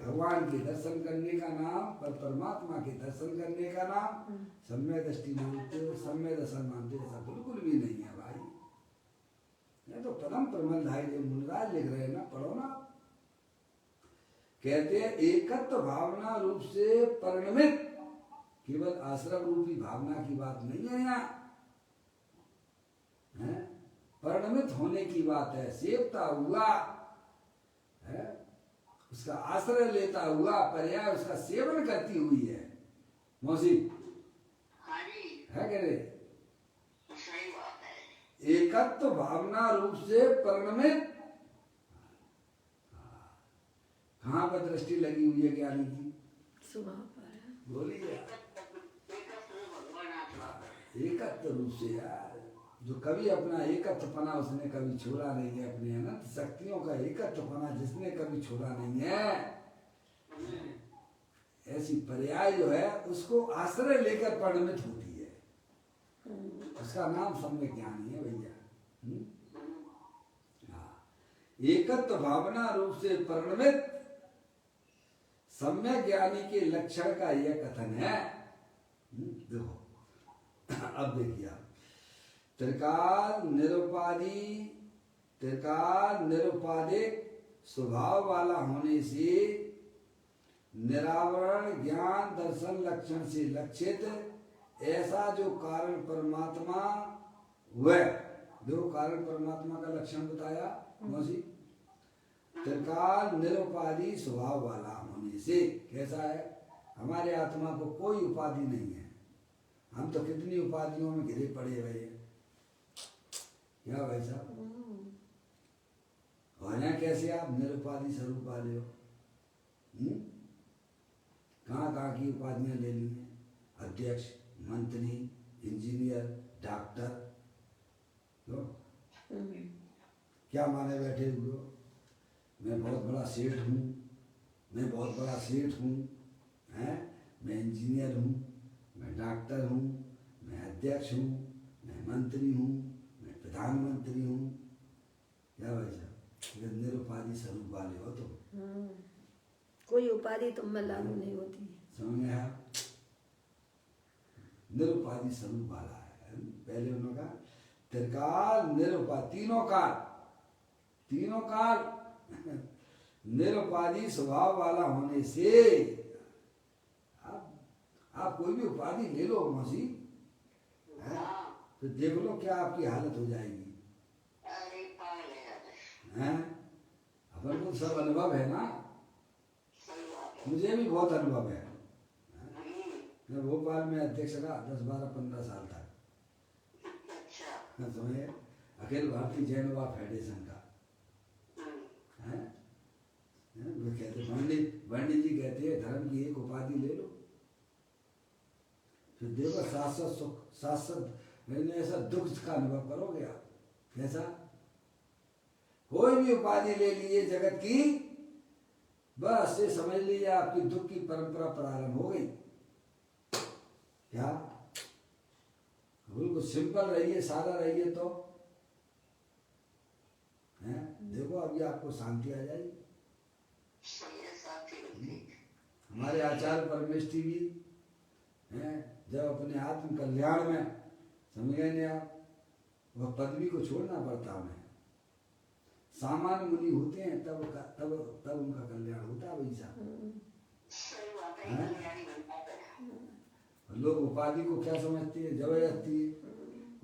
भगवान के दर्शन करने का नाम, पर परमात्मा के दर्शन करने का नाम सम्यक दृष्टि मानते हो, सम्यक दर्शन मानते हो, ऐसा बिल्कुल भी नहीं है भाई। ये तो पदम प्रमलदाई देव मुनिराज लिख रहे हैं ना, पढ़ो ना। कहते हैं एकत्व भावना रूप से परिणमित, केवल आश्रम रूपी भावना की बात नहीं है यहाँ, परिणमित होने की बात है। सेवता हुआ है, उसका आश्रय लेता हुआ पर्याय उसका सेवन करती हुई है। मौसी है कह रहे? एकत्व भावना रूप से परिणमित, कहाँ पर दृष्टि लगी हुई है ज्ञानी की? सुबह पर बोलिए। एकत्व रूप से यार, जो कभी अपना एकत्वपना उसने कभी छोड़ा नहीं है, अपने अनंत शक्तियों का एकत्वपना जिसने कभी छोड़ा नहीं है, ऐसी पर्याय जो है उसको आश्रय लेकर परिणमित होती है, उसका नाम सम्यक ज्ञान है भैया। हाँ, एकत्व भावना रूप से परिणमित सम्यक ज्ञानी के लक्षण का यह कथन है। देखो अब देखिए आप, त्रिकाल निरुपाधिक स्वभाव वाला होने से निरावरण ज्ञान दर्शन लक्षण से लक्षित ऐसा जो कारण परमात्मा वह, जो कारण परमात्मा का लक्षण बताया मौसी, त्रिकाल निरुपाधि स्वभाव वाला होने से कैसा है, हमारे आत्मा को कोई उपाधि नहीं है, हम तो कितनी उपाधियों में घिरे पड़े हुए हैं, क्या भाई साहब? और यहाँ कैसे आप निरुपाधि स्वरूप वाले हो? कहाँ कहाँ की उपाधियां ले ली हैं, अध्यक्ष, मंत्री, इंजीनियर, डॉक्टर, तो क्या माने बैठे हुए हो? मैं बहुत बड़ा सेठ हूँ, मैं बहुत बड़ा सेठ हूँ, हैं? मैं इंजीनियर हूँ, मैं डॉक्टर हूँ, मैं अध्यक्ष हूँ, मैं मंत्री हूँ, मैं प्रधानमंत्री हूँ, क्या भाई साहब? निरुपाधि स्वरूप वाले हो तुम। कोई उपाधि तुम में लागू नहीं होती, समझ में आया? निरुपाधि स्वरूप वाला है। पहले उन्होंने कहा त्रिकाल निरुपाधि, तीनों काल निरुपाधि स्वभाव वाला होने से आप कोई भी उपाधि ले लो मौसी, तो देख लो क्या आपकी हालत हो जाएगी। हैं? अपन को सब अनुभव है ना, मुझे भी बहुत अनुभव है। मैं भोपाल में अध्यक्ष रहा 10, 12, 15 साल तक, समझे, अखिल भारतीय जैन युवा फेडरेशन का। वो कहते पंडित जी कहते हैं धर्म की एक उपाधि ले लो, फिर देखो शाश्वत सुख, शाश्वत ऐसा दुख का अनुभव करोगे आप। कैसा? कोई भी उपाधि ले लीजिए जगत की, बस ये समझ लीजिए आपकी दुख की परंपरा प्रारंभ हो गई। क्या? बिल्कुल सिंपल रहिए, सादा रहिए तो है, देखो अभी आपको शांति आ जाएगी। हमारे आचार्य परमेष्ठी भी हैं, जब अपने आत्म कल्याण में, समझ गए नहीं आप, वह पदवी को छोड़ना पड़ता उन्हें, सामान्य मुनि होते हैं तब उनका कल्याण होता है वैसा। लोग उपाधि को क्या समझते हैं, जबरदस्ती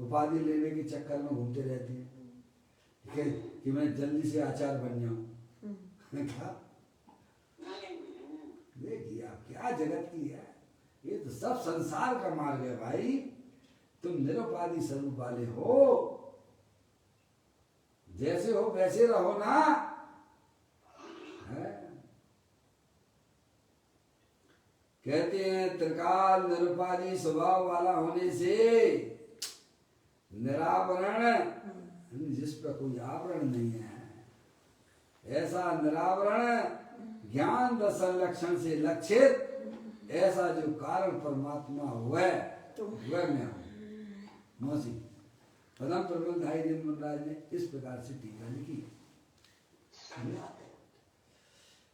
उपाधि लेने के चक्कर में घूमते रहते हैं कि मैं जल्दी से आचार्य बन जाऊं। क्या देखिए आप, क्या जगत की है, ये तो सब संसार का मार्ग है भाई। तुम निरुपाधि स्वरूप वाले हो, जैसे हो वैसे रहो ना, है? कहते हैं त्रिकाल निरुपाधि स्वभाव वाला होने से निरावरण, जिस पर कोई आवरण नहीं है, ऐसा निरावरण ज्ञान दर्शन लक्षण से लक्षित ऐसा जो कारण परमात्मा वह मैं हूँ। मौसी पदम प्रबल धाई दिन मनराज ने इस प्रकार से टीका लिखी।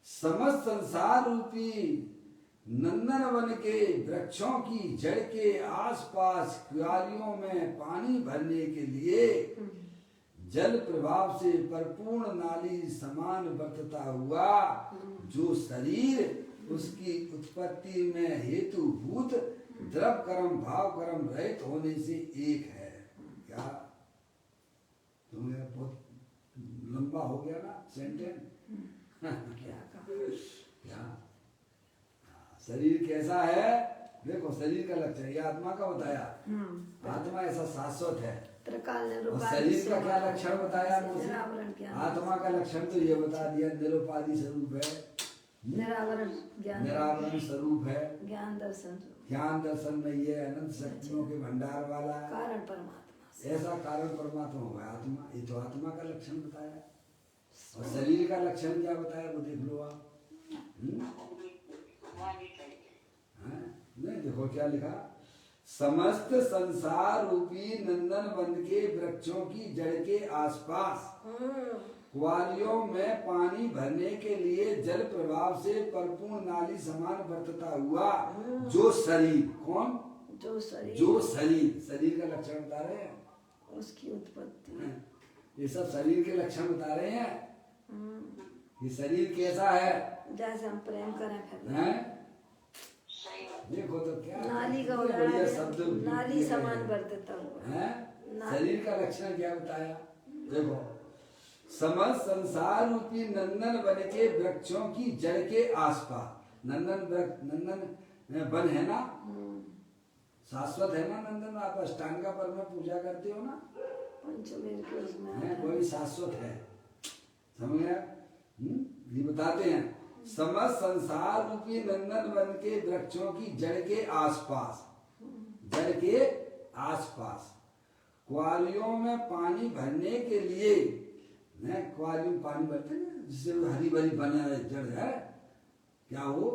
समस्त संसार रूपी नंदन वन के वृक्षों की जड़ के आसपास क्यारियों में पानी भरने के लिए जल प्रभाव से परिपूर्ण नाली समान बरतता हुआ जो शरीर उसकी उत्पत्ति में हेतुभूत द्रव कर्म भाव कर्म रहित होने से एक है। क्या तुम्हें बहुत लंबा हो गया ना सेंटेंस? क्या शरीर कैसा है? देखो शरीर का लक्षण ये आत्मा का बताया, आत्मा ऐसा शाश्वत है। और शरीर का क्या लक्षण बताया? आत्मा का लक्षण तो ये बता दिया, निरुपाधि स्वरूप है, निरावरण स्वरूप है, ज्ञान दर्शन में ये अनंत शक्तियों के भंडार वाला है, कारण परमात्मा, ऐसा कारण परमात्मा हुआ आत्मा। ये तो आत्मा का लक्षण बताया। और शरीर का लक्षण क्या बताया वो देख लो आप। देखो क्या लिखा, समस्त संसार रूपी नंदन वन के वृक्षों की जड़ के आसपास क्वालियों में पानी भरने के लिए जल प्रभाव से परिपूर्ण नाली समान बरतता हुआ जो शरीर, कौन, जो शरीर, जो शरीर का लक्षण बता रहे हैं, उसकी उत्पत्ति, ये सब शरीर के लक्षण बता रहे हैं। ये शरीर कैसा है, जैसे हम प्रेम करें फिर हैं? देखो तो क्या नाली का कितने बढ़िया उदाहरण, शब्द नाली समान बरतता हुआ है। शरीर का लक्षण क्या बताया, देखो, समस्त संसार रूपी नंदन वन के वृक्षों की जड़ के आसपास, नंदन वन है ना, शाश्वत है ना नंदन, आप अष्टांगा पर में पूजा करते हो ना, पंचमेर के उसमें है, कोई शाश्वत है, समझ गया। ये बताते हैं, समस्त संसार रूपी नंदन वन के वृक्षों की जड़ के आसपास, जड़ के आसपास क्वालियों में पानी भरने के लिए, क्वालियों में पानी भरते हैं जिससे हरी भरी बना जड़ है, क्या हो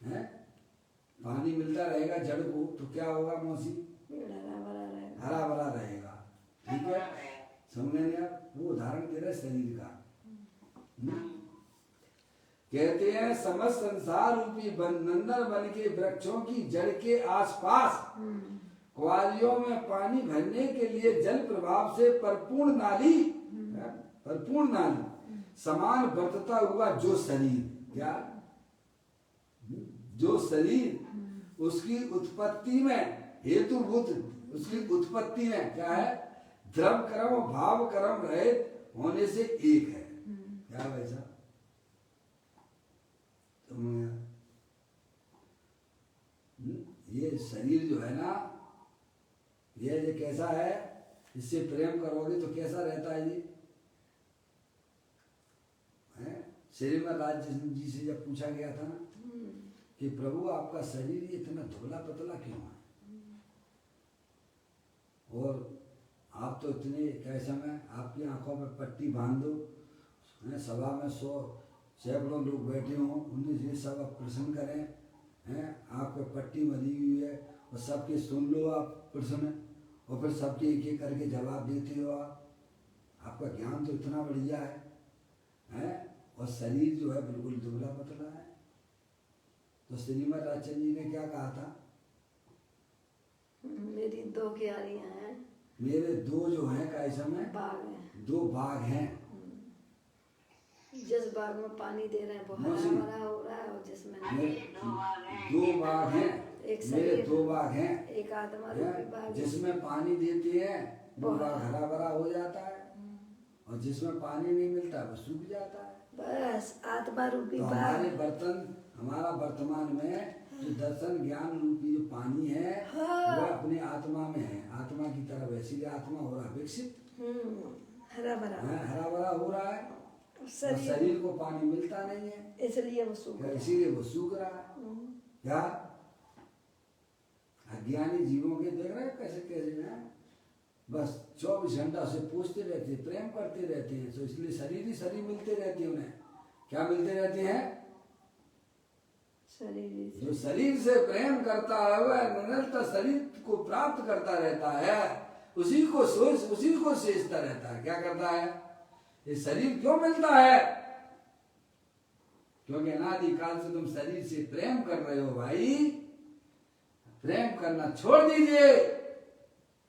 है, पानी मिलता रहेगा जड़ को तो क्या होगा मौसी, हरा भरा रहेगा। ठीक है, समझ लिया। वो उदाहरण दे रहे शरीर का। कहते हैं समस्त संसार रूपी नंदन वन के वृक्षों की जड़ के आसपास क्वालियों में पानी भरने के लिए जल प्रभाव से परिपूर्ण नाली समान बरतता हुआ जो शरीर, क्या, जो शरीर उसकी उत्पत्ति में हेतुभूत, उसकी उत्पत्ति में क्या है, द्रव कर्म भाव कर्म रहित होने से एक है। क्या वैसा ये शरीर जो है ना, ये कैसा है, इससे प्रेम करोगे तो कैसा रहता है ये, श्रीमद राज जी से जब पूछा गया था ना कि प्रभु आपका शरीर ये इतना धुबला पतला क्यों है, और आप तो इतने कैसे में आपकी आंखों में पट्टी बांध दो, सभा में 100 सैकड़ों लोग बैठे हों, उन्हें ये सब आप प्रश्न करें, हैं, आप पे पट्टी बंधी हुई है और सबके सुन लो आप प्रश्न, और फिर सबके एक एक करके जवाब देते हो आप, आपका ज्ञान तो इतना बढ़िया है, हैं, और शरीर जो है बिल्कुल दुबला पतला है। तो श्रीमद राजचंद्र जी ने क्या कहा था, मेरी 2 क्यारियां हैं, मेरे 2 जो हैं कैसे में बाग हैं, 2 बाग हैं, जिस बाग में पानी दे रहे हैं वो हरा भरा हो रहा है, और जिसमें 2 बाग हैं, मेरे 2 बाग हैं, एक आत्मा रूपी बाग, जिसमें पानी देते हैं वो बाग हरा भरा हो जाता है, और जिसमें पानी नहीं मिलता वो सूख जाता है। बस आत्मा रूपी तो बाग, हमारे बर्तन, हमारा वर्तमान में जो दर्शन ज्ञान रूपी जो पानी है वो अपने आत्मा में है, आत्मा की तरफ है, इसीलिए आत्मा हो रहा विकसित, हरा भरा हो रहा है, शरीर को पानी मिलता नहीं है, इसलिए वो सूख रहा है, इसीलिए वो सूख रहा है। क्या अज्ञानी जीवों के देख रहे हैं कैसे कैसे हैं, बस 24 घंटा से पूछते रहते हैं, प्रेम करते रहते हैं, तो इसलिए शरीर ही शरीर मिलते रहते हैं उन्हें, क्या मिलते रहते हैं, शरीर, जो शरीर से प्रेम करता है वह निरंतर शरीर को प्राप्त करता रहता है, उसी को सोचता रहता है, क्या करता है, ये शरीर क्यों मिलता है, क्योंकि अनादिकाल से तुम शरीर से प्रेम कर रहे हो भाई, प्रेम करना छोड़ दीजिए,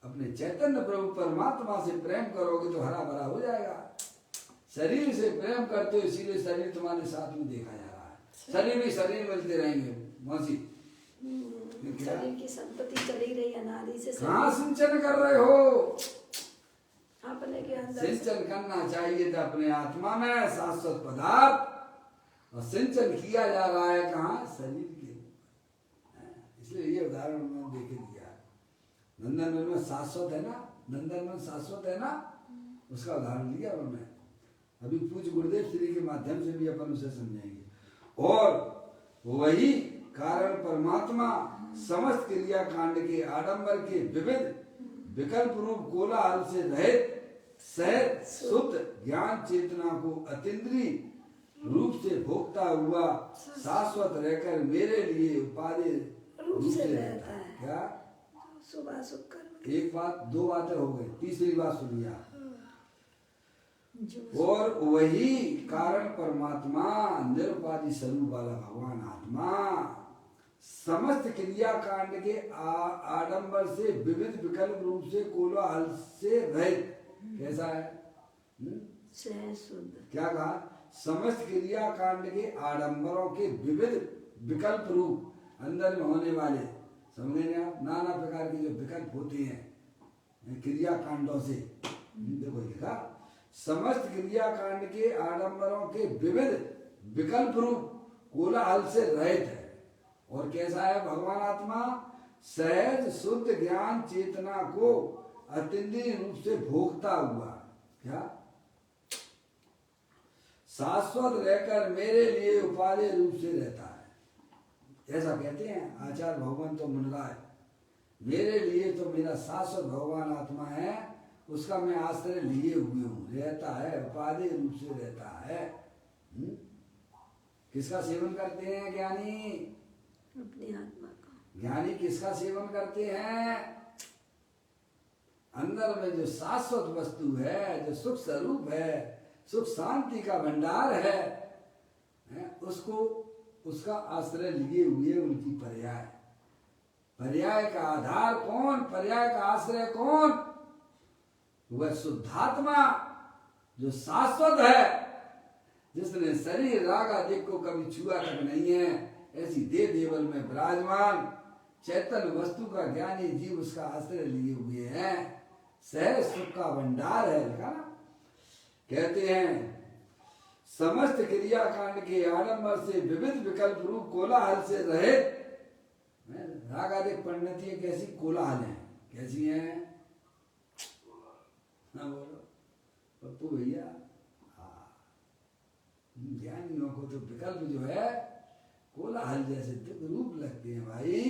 अपने चैतन्य प्रभु परमात्मा से प्रेम करोगे तो हरा भरा हो जाएगा। शरीर से प्रेम करते हो इसीलिए शरीर तुम्हारे साथ में देखा जा रहा है, शरीर ही शरीर मिलते रहेंगे मौसी, शरीर की संपत्ति चली रही अनादि से, कहाँ सिंचन कर रहे हो, अपने के अंदर सिंचन करना चाहिए था अपने आत्मा में शाश्वत पदार्थ, और सिंचन किया जा रहा है कहाँ, शरीर के, इसलिए ये उदाहरण उन्होंने देखे दिया। नंदन वन में शाश्वत है ना, नंदन वन शाश्वत है ना, उसका उदाहरण दिया उन्होंने, अभी पूज्य गुरुदेव श्री के माध्यम से भी अपन उसे समझाएंगे। और वही कारण परमात्मा समस्त क्रिया कांड के आडंबर के विविध विकल्प रूप कोलाहल से रहित सहज शुद्ध ज्ञान चेतना को अतीन्द्रिय रूप से भोगता हुआ शाश्वत रहकर मेरे लिए उपाधि रूप से रहता है। क्या? सुबह शुक्र एक बात, दो बातें हो गई, तीसरी बात सुनिए आप। जो और वही कारण परमात्मा निरुपाधि स्वरूप वाला भगवान आत्मा समस्त क्रिया कांड के आडंबर से विविध विकल्प रूप से कोलाहल से रहित। कैसा है? सहज शुद्ध। क्या कहा? समस्त क्रिया कांड के आडंबरों के विविध विकल्प रूप, अंदर में होने वाले, समझे आप, नाना प्रकार के जो विकल्प होते हैं क्रिया कांडों से। देखो लिखा, समस्त क्रिया कांड के आडंबरों के विविध विकल्प रूप कोलाहल से रहित है। और कैसा है भगवान आत्मा? सहज शुद्ध ज्ञान चेतना को अतीन्द्रिय रूप से भोगता हुआ, क्या शाश्वत रहकर मेरे लिए उपादेय रूप से रहता है। ऐसा कहते हैं आचार्य भगवान तो मुनराय, मेरे लिए तो मेरा शाश्वत भगवान आत्मा है, उसका मैं आश्रय लिए हुए हूँ, रहता है, उपादेय रूप से रहता है। किसका सेवन करते हैं ज्ञानी? अपनी आत्मा का। ज्ञानी किसका सेवन करते हैं? अंदर में जो शाश्वत वस्तु है, जो सुख स्वरूप है, सुख शांति का भंडार है, उसको, उसका आश्रय लिए हुए उनकी पर्याय। पर्याय का आधार कौन? पर्याय का आश्रय कौन? वह शुद्धात्मा जो शाश्वत है, जिसने शरीर राग आदि को कभी छुआ तक नहीं है, ऐसी देह देवल में विराजमान चैतन्य वस्तु का ज्ञानी जीव उसका आश्रय लिए हुए हैं। सहज सुख का भंडार है। लिखा ना, कहते हैं समस्त क्रिया कांड के आडंबर से विविध विकल्प रूप कोलाहल से रहित। राग आदि परिणतियां कैसी कोलाहल हैं? कैसी हैं? हाँ बोलो पप्पू भैया। हाँ, ज्ञानियों को तो विकल्प जो है कोलाहल जैसे रूप लगते हैं भाई।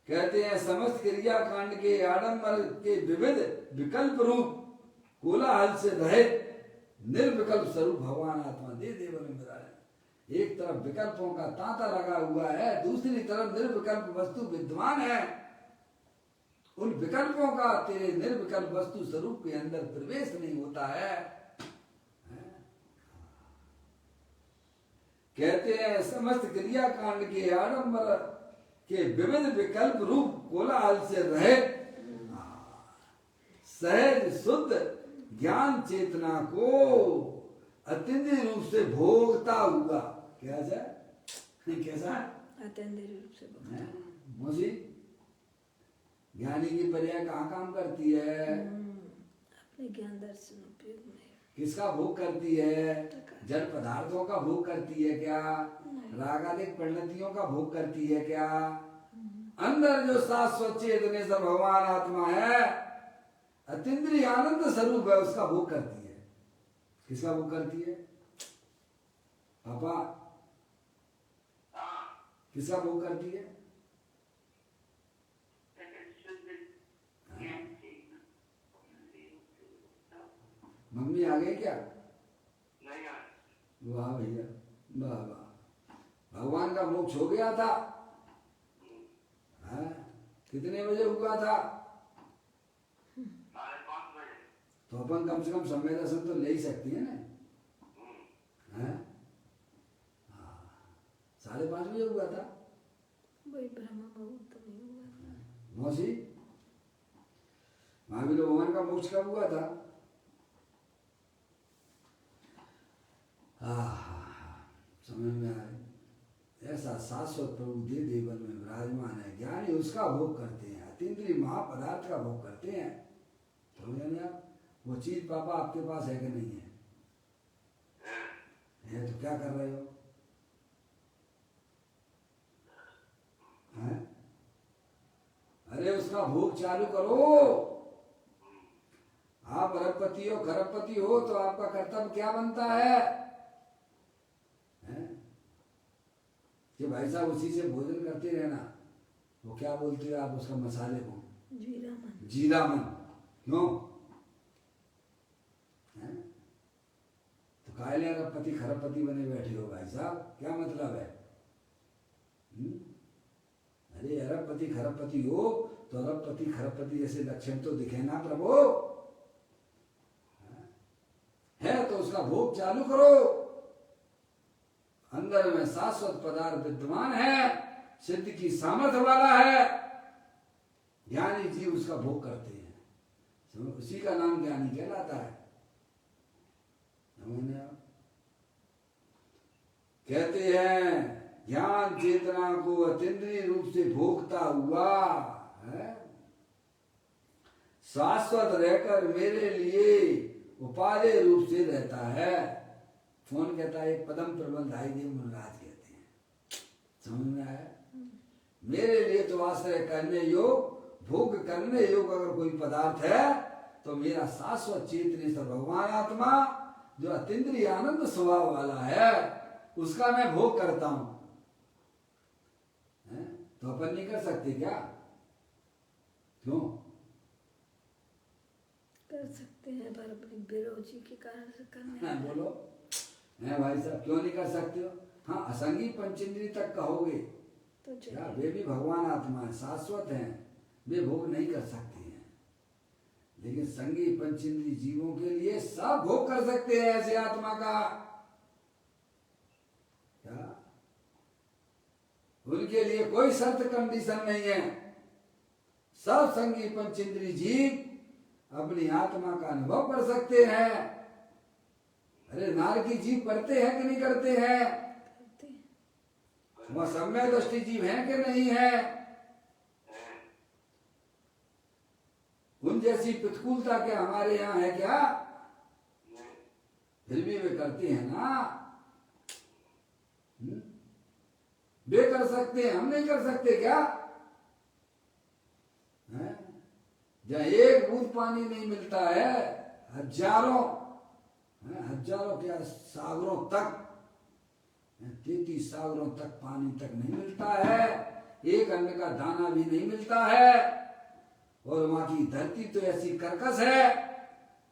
कहते हैं समस्त क्रिया कांड के आडंबर के विविध विकल्प रूप कोलाहल से रहित निर्विकल्प स्वरूप भगवान आत्मा दे देवन में विराज। एक तरफ विकल्पों का तांता लगा हुआ है, दूसरी तरफ निर्विकल्प वस्तु विद्यमान है। उन विकल्पों का तेरे निर्विकल्प वस्तु स्वरूप के अंदर प्रवेश नहीं होता है। कहते हैं समस्त क्रिया कांड के आडंबर के विविध विकल्प रूप कोलाहल से रहित सहज शुद्ध ज्ञान चेतना को अत्यंत रूप से भोगता हुआ। कैसा? कैसा? अत्यंत रूप से भोगता। मौसी, ज्ञानी की पर्याय कहाँ काम करती है? अपने ज्ञान दर्शन उपयोग में। किसका भोग करती है? जड़ पदार्थों का भोग करती है क्या? रागादिक परिणतियों का भोग करती है क्या? अंदर जो शाश्वत चेतने से भगवान आत्मा है, अतीन्द्रिय आनंद स्वरूप है, उसका भोग करती है। किसका भोग करती है? पापा, किसका भोग करती है? मम्मी आ गई क्या? वाह भैया, वाह वाह। भगवान का मोक्ष हो गया था। हाँ? कितने बजे हुआ था? 5:30 बजे। तो अपन कम से कम समय दर्शन तो ले ही सकती है ना? हाँ? 5:30 बजे हुआ था। वही ब्रह्म मुहूर्त में हुआ। मौसी, महावीर भगवान का मोक्ष कब हुआ था? समझ में आए? ऐसा शाश्वत प्रभु दे देवन में विराजमान है। ज्ञानी उसका भोग करते हैं, अतीन्द्रिय महापदार्थ का भोग करते हैं। समझे नहीं आप? वो चीज पापा आपके पास है कि नहीं है? है तो क्या कर रहे हो? हैं? अरे उसका भोग चालू करो। आप अरबपति हो, खरबपति हो, तो आपका कर्तव्य क्या बनता है? कि भाई साहब उसी से भोजन करते रहना। वो क्या बोलते हो आप उसका मसाले को? जीरामन। जीरामन। क्यों? तो कायले अरबपति खरबपति बने बैठे हो भाई साहब, क्या मतलब है? अरे अरबपति खरबपति हो तो अरबपति खरबपति जैसे लक्षण तो दिखे ना प्रभु। है तो उसका भोग चालू करो। अंदर में शाश्वत पदार्थ विद्यमान है, सिद्ध की सामर्थ्य वाला है, ज्ञानी जीव उसका भोग करते हैं, उसी का नाम ज्ञानी कहलाता है। कहते हैं ज्ञान चेतना को अतीन्द्रिय रूप से भोगता हुआ है, शाश्वत रहकर मेरे लिए उपादेय रूप से रहता है। कौन कहता है? पदम प्रबंधाई देव मुनराज कहते हैं। समझ में आया? मेरे लिए तो आश्रय करने योग, भोग करने योग अगर कोई पदार्थ है तो मेरा शाश्वत चेतन भगवान आत्मा जो अतीन्द्रिय आनंद स्वभाव वाला है उसका मैं भोग करता हूं। तो अपन नहीं कर सकते क्या? क्यों कर सकते हैं पर अपनी बेरोजी के कारण से करने है? बोलो है भाई साहब, क्यों नहीं कर सकते हो? हाँ, असंगी पंचेंद्रिय तक कहोगे तो क्या वे भी भगवान आत्मा है, शाश्वत हैं, वे भोग नहीं कर सकते हैं। लेकिन संगी पंचेंद्रिय जीवों के लिए सब भोग कर सकते हैं ऐसे आत्मा का। क्या उनके लिए कोई शर्त कंडीशन नहीं है। सब संगी पंचेंद्रिय जीव अपनी आत्मा का अनुभव कर सकते हैं। अरे नार की जीव करते हैं कि नहीं करते हैं? करते हैं। वह सम्यक दृष्टि जीव है कि नहीं है? उन जैसी प्रतिकूलता क्या हमारे यहाँ है क्या? फिर भी वे करते हैं ना। वे कर सकते हैं, हम नहीं कर सकते क्या? जहाँ एक बूंद पानी नहीं मिलता है, हजारों क्या सागरों तक, 33 सागरों तक पानी तक नहीं मिलता है, एक अन्न का दाना भी नहीं मिलता है। और वहां की धरती तो ऐसी कर्कश है,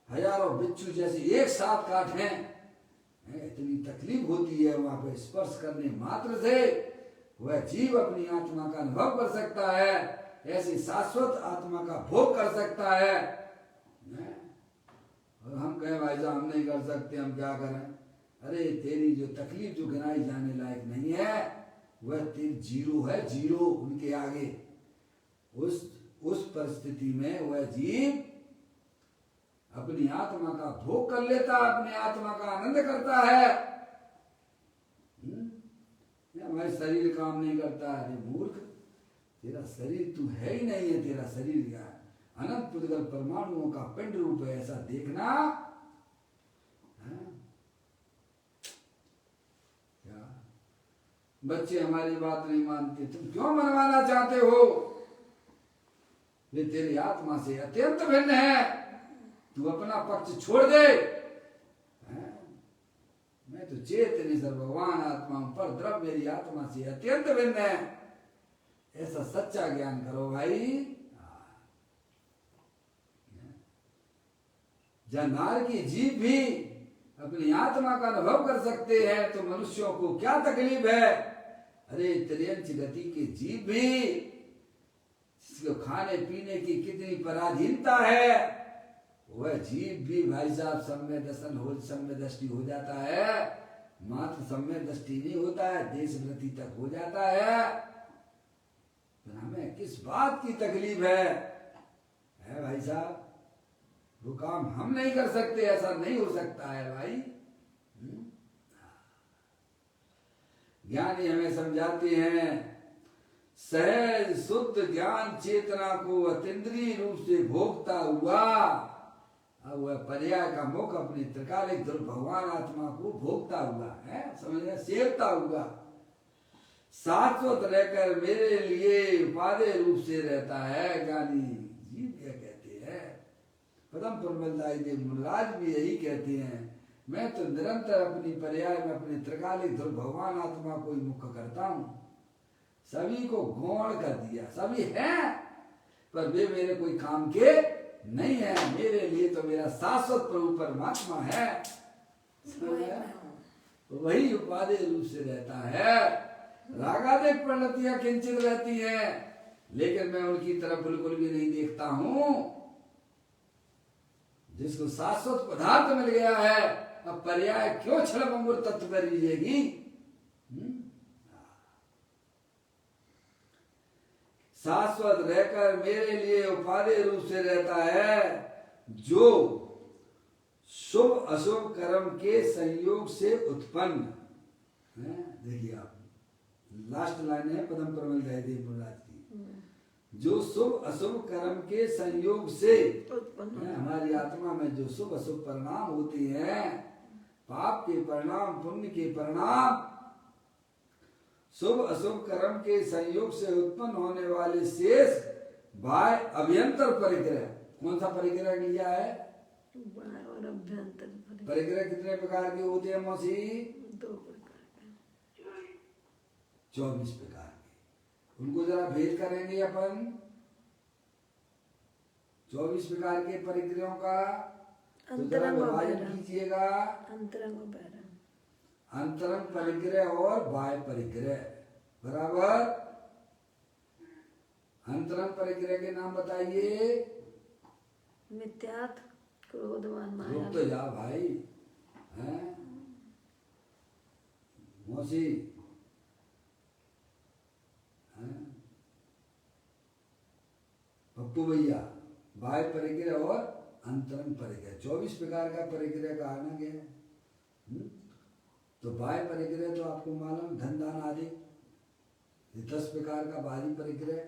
हजारों बिच्छू जैसे एक साथ काटे, इतनी तकलीफ होती है वहां पे स्पर्श करने मात्र से। वह जीव अपनी आत्मा का अनुभव कर सकता है, ऐसी शाश्वत आत्मा का भोग कर सकता है। और हम कहें भाई साहब हम नहीं कर सकते, हम क्या करें? अरे तेरी जो तकलीफ जो गिनाई जाने लायक नहीं है वह तेरी जीरो है, जीरो उनके आगे। उस परिस्थिति में वह जीव अपनी आत्मा का भोग कर लेता, अपनी आत्मा का आनंद करता है। हमारे शरीर काम नहीं करता। अरे मूर्ख, तेरा शरीर तू है ही नहीं है, तेरा शरीर क्या है? अनंत पुद्गल परमाणुओं का पिंड रूप है, ऐसा देखना। क्या बच्चे हमारी बात नहीं मानते, तुम क्यों मनवाना चाहते हो? वे तेरी आत्मा से अत्यंत भिन्न है, तू अपना पक्ष छोड़ दे। मैं तो चेतन भगवान आत्मा पर द्रव्य मेरी आत्मा से अत्यंत भिन्न है, ऐसा सच्चा ज्ञान करो भाई। जब नार की जीव भी अपनी आत्मा का अनुभव कर सकते हैं तो मनुष्यों को क्या तकलीफ है? अरे त्रियंच गति के जीव भी, जिसको खाने पीने की कितनी पराधीनता है, वह जीव भी भाई साहब सम्य दर्शन हो, सम्य दृष्टि हो जाता है। मात्र सम्य दृष्टि नहीं होता है, देश वृत्ति तक हो जाता है। तो हमें किस बात की तकलीफ है भाई साहब? वो काम हम नहीं कर सकते, ऐसा नहीं हो सकता है भाई। ज्ञानी हमें समझाते हैं सहज शुद्ध ज्ञान चेतना को अतीन्द्रिय रूप से भोगता हुआ, अब वह पर्याय का मुख अपनी त्रिकालिक ध्रुव भगवान आत्मा को भोगता हुआ है, समझ सेवता हुआ, शाश्वत रहकर मेरे लिए उपादेय रूप से रहता है। ज्ञानी जीव क्या कहते हैं? पदम प्रबंधाई देव मुनराज भी यही कहते हैं, मैं तो निरंतर अपनी पर्याय में अपने त्रिकालिक ध्रुव भगवान आत्मा को ही मुख्य करता हूं। सभी को गौण कर दिया, सभी हैं पर वे मेरे कोई काम के नहीं है। मेरे लिए तो मेरा शाश्वत प्रभु परमात्मा है, वही उपादेय रूप से रहता है। रागादिक प्रवृत्तियां किंचित रहती हैं, लेकिन मैं उनकी तरफ बिल्कुल भी नहीं देखता हूं। जिसको शाश्वत पदार्थ मिल गया है, अब पर्याय क्यों छलभंगुर तत्व पर लीजिएगी? शाश्वत रहकर मेरे लिए उपादेय रूप से रहता है, जो शुभ अशुभ कर्म के संयोग से उत्पन्न है। देखिए आप, लास्ट लाइन है पदम प्रबल जयदेव महाराज की, जो शुभ अशुभ कर्म के संयोग से हमारी आत्मा में जो शुभ अशुभ परिणाम होते हैं, पाप के परिणाम, पुण्य के परिणाम, शुभ अशुभ कर्म के संयोग से उत्पन्न होने वाले शेष बाह्य अभ्यंतर परिग्रह। कौन सा परिग्रह लिया है? बाह्य और अभ्यंतर परिग्रह कितने प्रकार के होते हैं मौसी? 2 प्रकार के, 24 प्रकार के। उनको जरा भेद करेंगे अपन। 24 प्रकार के परिग्रहों का तो जरा विभाजन कीजिएगा। अंतरंग और बहिरंग। अंतरंग परिग्रह और बाह्य परिग्रह बराबर। अंतरंग परिग्रह के नाम बताइए। मिथ्यात्व, क्रोधवान, माया। रुक तो जा भाई, हैं मौसी, हैं पप्पू भैया। बाह्य परिग्रह और अंतरंग परिग्रह, 24 प्रकार का परिग्रह कहा गया। तो बाह्य परिग्रह तो आपको मालूम, धन दान आदि, ये 10 प्रकार का बाहरी परिग्रह।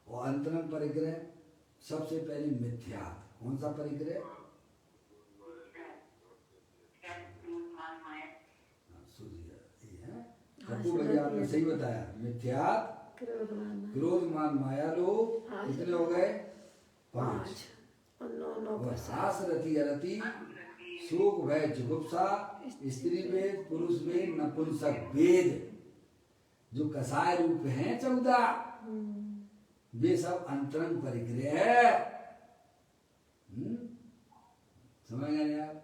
और अंतरंग परिग्रह सबसे पहले मिथ्या। कौन सा परिग्रह? पप्पू भैया आपने सही बताया, मिथ्या, क्रोध मान माया लोभ। कितने हो गए? 5। और हास रति अरति, शोक भय जुगुप्सा, स्त्री वेद, पुरुष वेद, नपुंसक वेद, जो कसाय रूप हैं 14, वे सब अंतरंग परिग्रह है। समझ गए आप?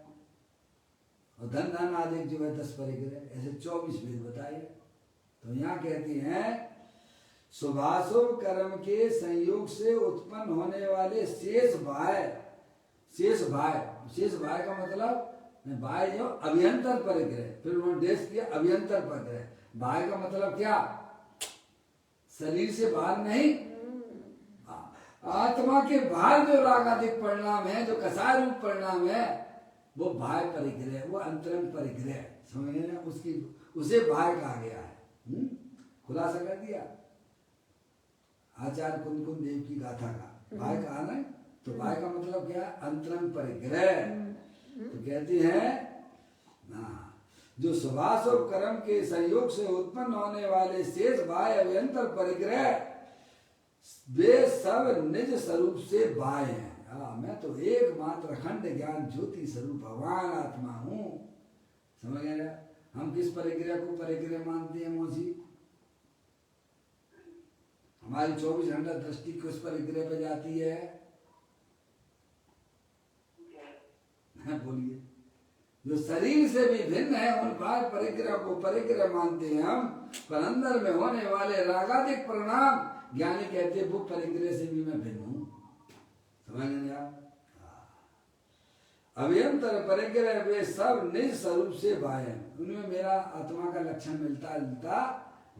और धन धन आदि जो है 10 परिग्रह, ऐसे 24 वेद बताए। तो यहाँ कहते हैं शुभाशुभ कर्म के संयोग से उत्पन्न होने वाले शेष बाह्य। शेष बाह्य का मतलब बाह्य जो अभ्यंतर परिग्रह। फिर उन्होंने देश किया अभ्यंतर परिग्रह। बाह्य का मतलब क्या? शरीर से बाहर नहीं, आत्मा के बाहर जो रागादिक परिणाम है, जो कसाय रूप परिणाम है, वो बाह्य परिग्रह, वो अंतरंग परिग्रह। समझ ना? उसकी उसे बाह्य कहा गया है। खुलासा कर दिया आचार्य कुंदकुंद देव की गाथा का। बाह्य कहा ना, तो बाह्य का मतलब क्या? अंतरंग परिग्रह। तो कहते हैं ना, जो शुभाशुभ कर्म के संयोग से उत्पन्न होने वाले शेष बाह्य अभ्यंतर परिग्रह, वे सब निज स्वरूप से बाह्य हैं। मैं तो एकमात्र अखंड ज्ञान ज्योति स्वरूप भगवान आत्मा हूँ। समझ गए? हम किस परिग्रह को परिग्रह मानते हैं मौसी? हमारी 24 घंटा दृष्टि किस परिग्रह पे जाती है? बोलिए। जो शरीर से भी भिन्न है उन बाह्य परिग्रह को परिग्रह मानते हैं हम, पर अंदर में होने वाले रागादिक परिणाम ज्ञानी कहते हैं वो परिग्रह से भी मैं भिन्न हूं। समझ लेंगे आप? अभ्यंतर परिग्रह वे सब निज स्वरूप से बाह्य हैं, उनमें मेरा आत्मा का लक्षण मिलता जुलता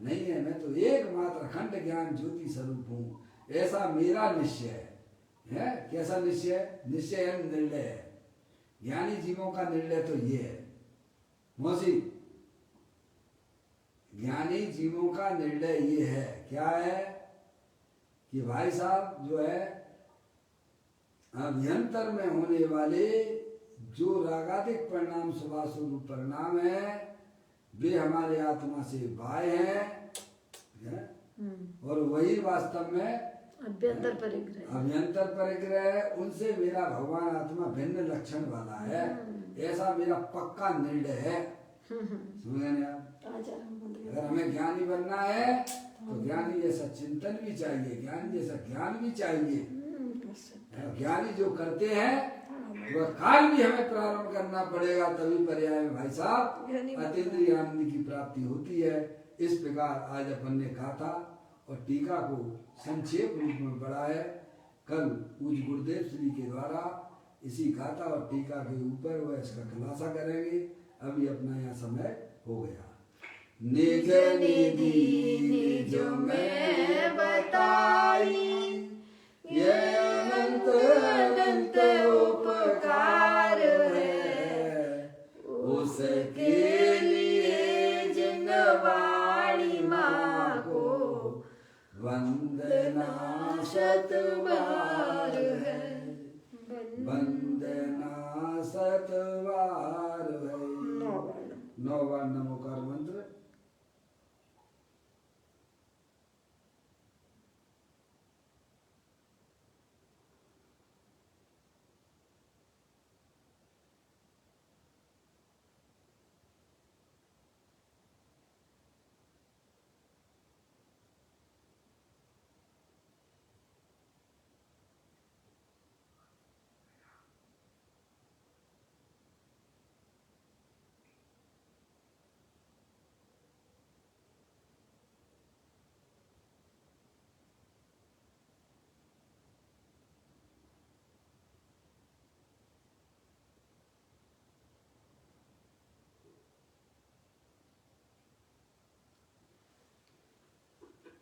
नहीं है। मैं तो एकमात्र अखंड ज्ञान ज्योति स्वरूप हूँ, ऐसा मेरा निश्चय है। कैसा निश्चय? निश्चय है, निर्णय है। ज्ञानी जीवों का निर्णय तो ये है मौसी, ज्ञानी जीवों का निर्णय ये है। क्या है? कि भाई साहब जो है अभ्यंतर में होने वाले जो रागादिक परिणाम शुभाशुभ परिणाम है, वे हमारे आत्मा से बाह्य हैं, और वही वास्तव में अभ्यंतर परिग्रह। अभ्यंतर परिग्रह, उनसे मेरा भगवान आत्मा भिन्न लक्षण वाला है, ऐसा मेरा पक्का निर्णय है। समझे ना आप? अगर हमें ज्ञानी बनना है तो ज्ञानी जैसा चिंतन भी चाहिए, ज्ञानी जैसा ज्ञान भी चाहिए। ज्ञानी जो करते हैं वह काल भी हमें प्रारंभ करना पड़ेगा, तभी पर्याय में भाई साहब अतीन्द्रिय आनंद की प्राप्ति होती है। इस प्रकार आज अपन ने गाथा और टीका को संक्षेप रूप में पढ़ा है। कल पूज्य गुरुदेव श्री के द्वारा इसी गाथा और टीका के ऊपर वह इसका खुलासा करेंगे। अभी अपना यहाँ समय हो गया। निज निधि निज में बताई, ये अनंत अनंत उपकार है, उसके लिए जिन वाणी माँ को वंदना शत बार है, वंदना शत बार है। 9 बार नमोकार मंत्र।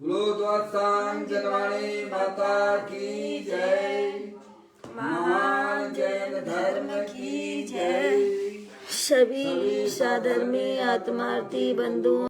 बोलो द्वादशांग जनवाणी माता की जय, महान जैन धर्म की जय। सभी साधर्मी आत्मार्थी बंधुओं